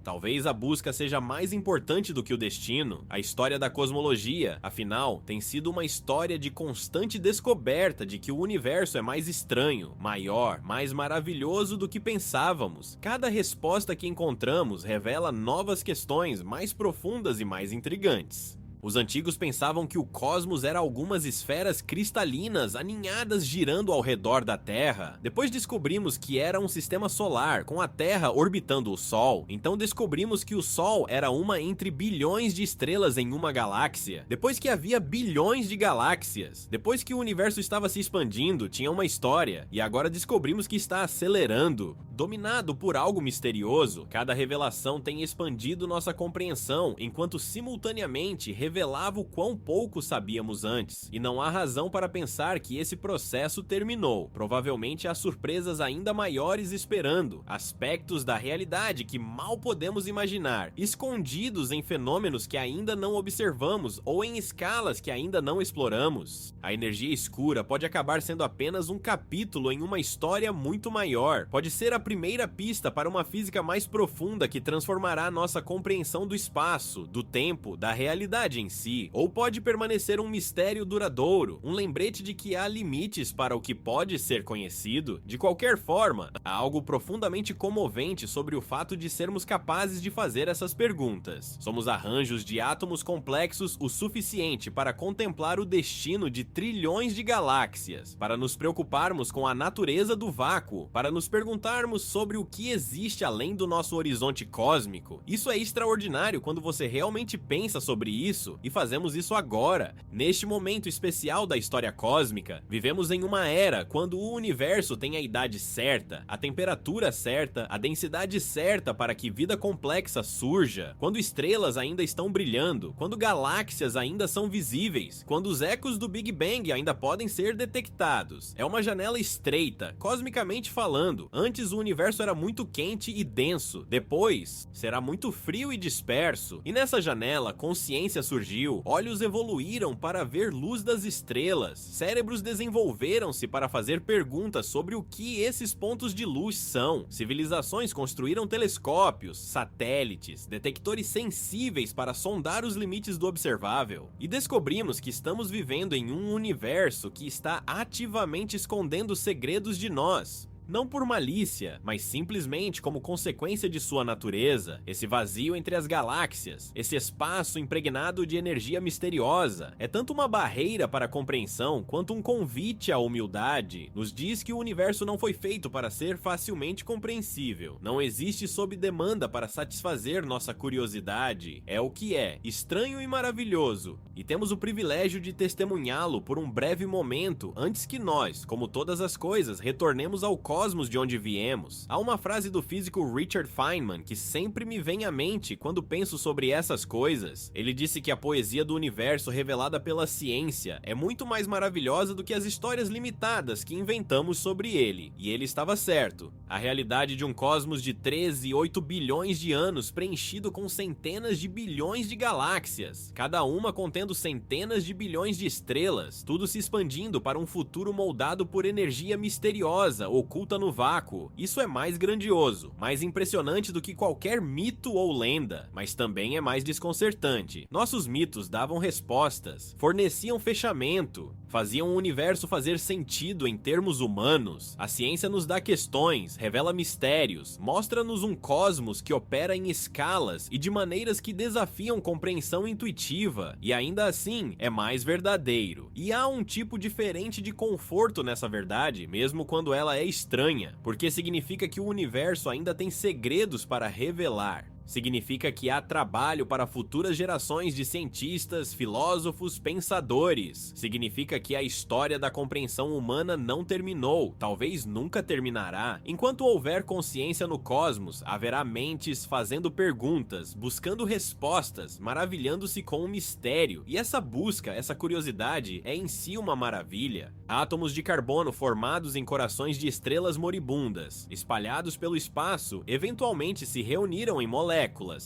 Talvez a busca seja mais importante do que o destino. A história da cosmologia, afinal, tem sido uma história de constante descoberta de que o universo é mais estranho, maior, mais maravilhoso do que pensávamos. Cada resposta que encontramos revela novas questões mais profundas e mais intrigantes. Os antigos pensavam que o cosmos era algumas esferas cristalinas aninhadas girando ao redor da Terra. Depois descobrimos que era um sistema solar, com a Terra orbitando o Sol. Então descobrimos que o Sol era uma entre bilhões de estrelas em uma galáxia. Depois que havia bilhões de galáxias. Depois que o universo estava se expandindo, tinha uma história. E agora descobrimos que está acelerando, dominado por algo misterioso. Cada revelação tem expandido nossa compreensão, enquanto simultaneamente revelava o quão pouco sabíamos antes, e não há razão para pensar que esse processo terminou. Provavelmente há surpresas ainda maiores esperando, aspectos da realidade que mal podemos imaginar, escondidos em fenômenos que ainda não observamos ou em escalas que ainda não exploramos. A energia escura pode acabar sendo apenas um capítulo em uma história muito maior, pode ser a primeira pista para uma física mais profunda que transformará nossa compreensão do espaço, do tempo, da realidade em si, ou pode permanecer um mistério duradouro, um lembrete de que há limites para o que pode ser conhecido. De qualquer forma, há algo profundamente comovente sobre o fato de sermos capazes de fazer essas perguntas. Somos arranjos de átomos complexos o suficiente para contemplar o destino de trilhões de galáxias, para nos preocuparmos com a natureza do vácuo, para nos perguntarmos sobre o que existe além do nosso horizonte cósmico. Isso é extraordinário quando você realmente pensa sobre isso, e fazemos isso agora. Neste momento especial da história cósmica, vivemos em uma era quando o universo tem a idade certa, a temperatura certa, a densidade certa para que vida complexa surja, quando estrelas ainda estão brilhando, quando galáxias ainda são visíveis, quando os ecos do Big Bang ainda podem ser detectados. É uma janela estreita, cosmicamente falando. Antes o universo era muito quente e denso, depois será muito frio e disperso, e nessa janela consciência surgiu surgiu, olhos evoluíram para ver luz das estrelas, cérebros desenvolveram-se para fazer perguntas sobre o que esses pontos de luz são, civilizações construíram telescópios, satélites, detectores sensíveis para sondar os limites do observável, e descobrimos que estamos vivendo em um universo que está ativamente escondendo segredos de nós. Não por malícia, mas simplesmente como consequência de sua natureza, esse vazio entre as galáxias, esse espaço impregnado de energia misteriosa, é tanto uma barreira para a compreensão quanto um convite à humildade. Nos diz que o universo não foi feito para ser facilmente compreensível, não existe sob demanda para satisfazer nossa curiosidade, é o que é, estranho e maravilhoso, e temos o privilégio de testemunhá-lo por um breve momento antes que nós, como todas as coisas, retornemos ao cosmos de onde viemos. Há uma frase do físico Richard Feynman que sempre me vem à mente quando penso sobre essas coisas. Ele disse que a poesia do universo revelada pela ciência é muito mais maravilhosa do que as histórias limitadas que inventamos sobre ele. E ele estava certo. A realidade de um cosmos de 13,8 bilhões de anos preenchido com centenas de bilhões de galáxias, cada uma contendo centenas de bilhões de estrelas, tudo se expandindo para um futuro moldado por energia misteriosa, oculta no vácuo. Isso é mais grandioso, mais impressionante do que qualquer mito ou lenda, mas também é mais desconcertante. Nossos mitos davam respostas, forneciam fechamento, faziam o universo fazer sentido em termos humanos. A ciência nos dá questões, revela mistérios, mostra-nos um cosmos que opera em escalas e de maneiras que desafiam compreensão intuitiva, e ainda assim é mais verdadeiro. E há um tipo diferente de conforto nessa verdade, mesmo quando ela é estranha, porque significa que o universo ainda tem segredos para revelar. Significa que há trabalho para futuras gerações de cientistas, filósofos, pensadores. Significa que a história da compreensão humana não terminou, talvez nunca terminará. Enquanto houver consciência no cosmos, haverá mentes fazendo perguntas, buscando respostas, maravilhando-se com o mistério. E essa busca, essa curiosidade, é em si uma maravilha. Átomos de carbono formados em corações de estrelas moribundas, espalhados pelo espaço, eventualmente se reuniram em moléculas,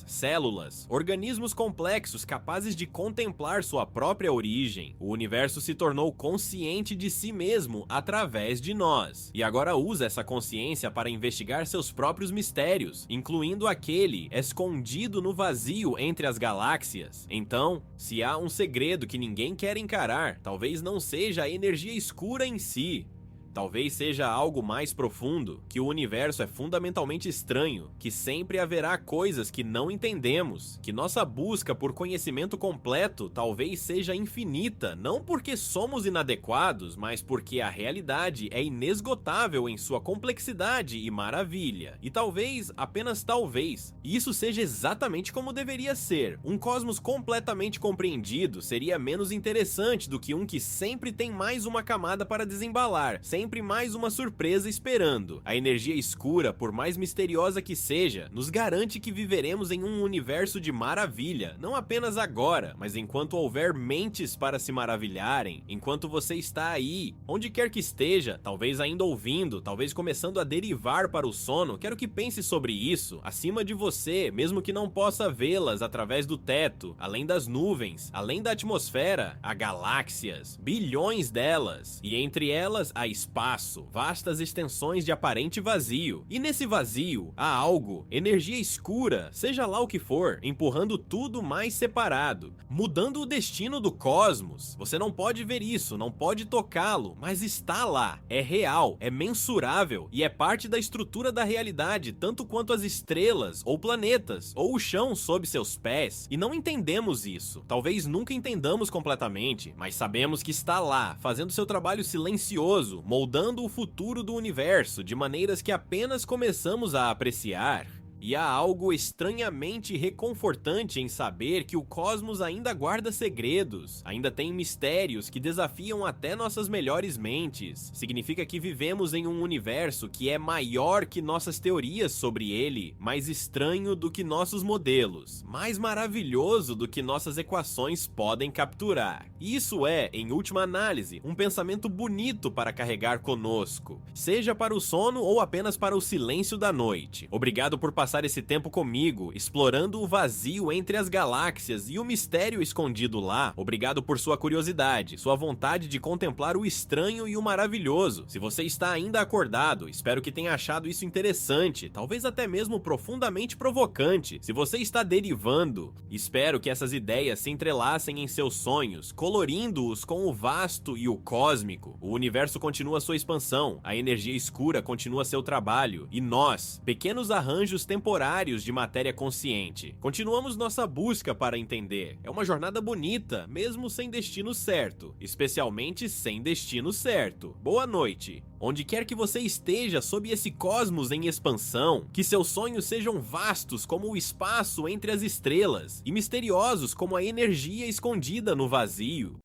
células, organismos complexos capazes de contemplar sua própria origem. O universo se tornou consciente de si mesmo através de nós, e agora usa essa consciência para investigar seus próprios mistérios, incluindo aquele escondido no vazio entre as galáxias. Então, se há um segredo que ninguém quer encarar, talvez não seja a energia escura em si. Talvez seja algo mais profundo, que o universo é fundamentalmente estranho, que sempre haverá coisas que não entendemos, que nossa busca por conhecimento completo talvez seja infinita, não porque somos inadequados, mas porque a realidade é inesgotável em sua complexidade e maravilha. E talvez, apenas talvez, isso seja exatamente como deveria ser. Um cosmos completamente compreendido seria menos interessante do que um que sempre tem mais uma camada para desembalar, sempre mais uma surpresa esperando. A energia escura, por mais misteriosa que seja, nos garante que viveremos em um universo de maravilha, não apenas agora, mas enquanto houver mentes para se maravilharem, enquanto você está aí, onde quer que esteja, talvez ainda ouvindo, talvez começando a derivar para o sono, quero que pense sobre isso, acima de você, mesmo que não possa vê-las através do teto, além das nuvens, além da atmosfera, há galáxias, bilhões delas, e entre elas há espaço, vastas extensões de aparente vazio. E nesse vazio há algo, energia escura, seja lá o que for, empurrando tudo mais separado, mudando o destino do cosmos. Você não pode ver isso, não pode tocá-lo, mas está lá, é real, é mensurável e é parte da estrutura da realidade, tanto quanto as estrelas, ou planetas, ou o chão sob seus pés. E não entendemos isso, talvez nunca entendamos completamente, mas sabemos que está lá, fazendo seu trabalho silencioso, moldando o futuro do universo de maneiras que apenas começamos a apreciar. E há algo estranhamente reconfortante em saber que o cosmos ainda guarda segredos, ainda tem mistérios que desafiam até nossas melhores mentes. Significa que vivemos em um universo que é maior que nossas teorias sobre ele, mais estranho do que nossos modelos, mais maravilhoso do que nossas equações podem capturar. Isso é, em última análise, um pensamento bonito para carregar conosco, seja para o sono ou apenas para o silêncio da noite. Obrigado por passar passar esse tempo comigo, explorando o vazio entre as galáxias e o mistério escondido lá. Obrigado por sua curiosidade, sua vontade de contemplar o estranho e o maravilhoso. Se você está ainda acordado, espero que tenha achado isso interessante, talvez até mesmo profundamente provocante. Se você está derivando, espero que essas ideias se entrelacem em seus sonhos, colorindo-os com o vasto e o cósmico. O universo continua sua expansão, a energia escura continua seu trabalho, e nós, pequenos arranjos temporários de matéria consciente, continuamos nossa busca para entender. É uma jornada bonita, mesmo sem destino certo, especialmente sem destino certo. Boa noite. Onde quer que você esteja sob esse cosmos em expansão, que seus sonhos sejam vastos como o espaço entre as estrelas e misteriosos como a energia escondida no vazio.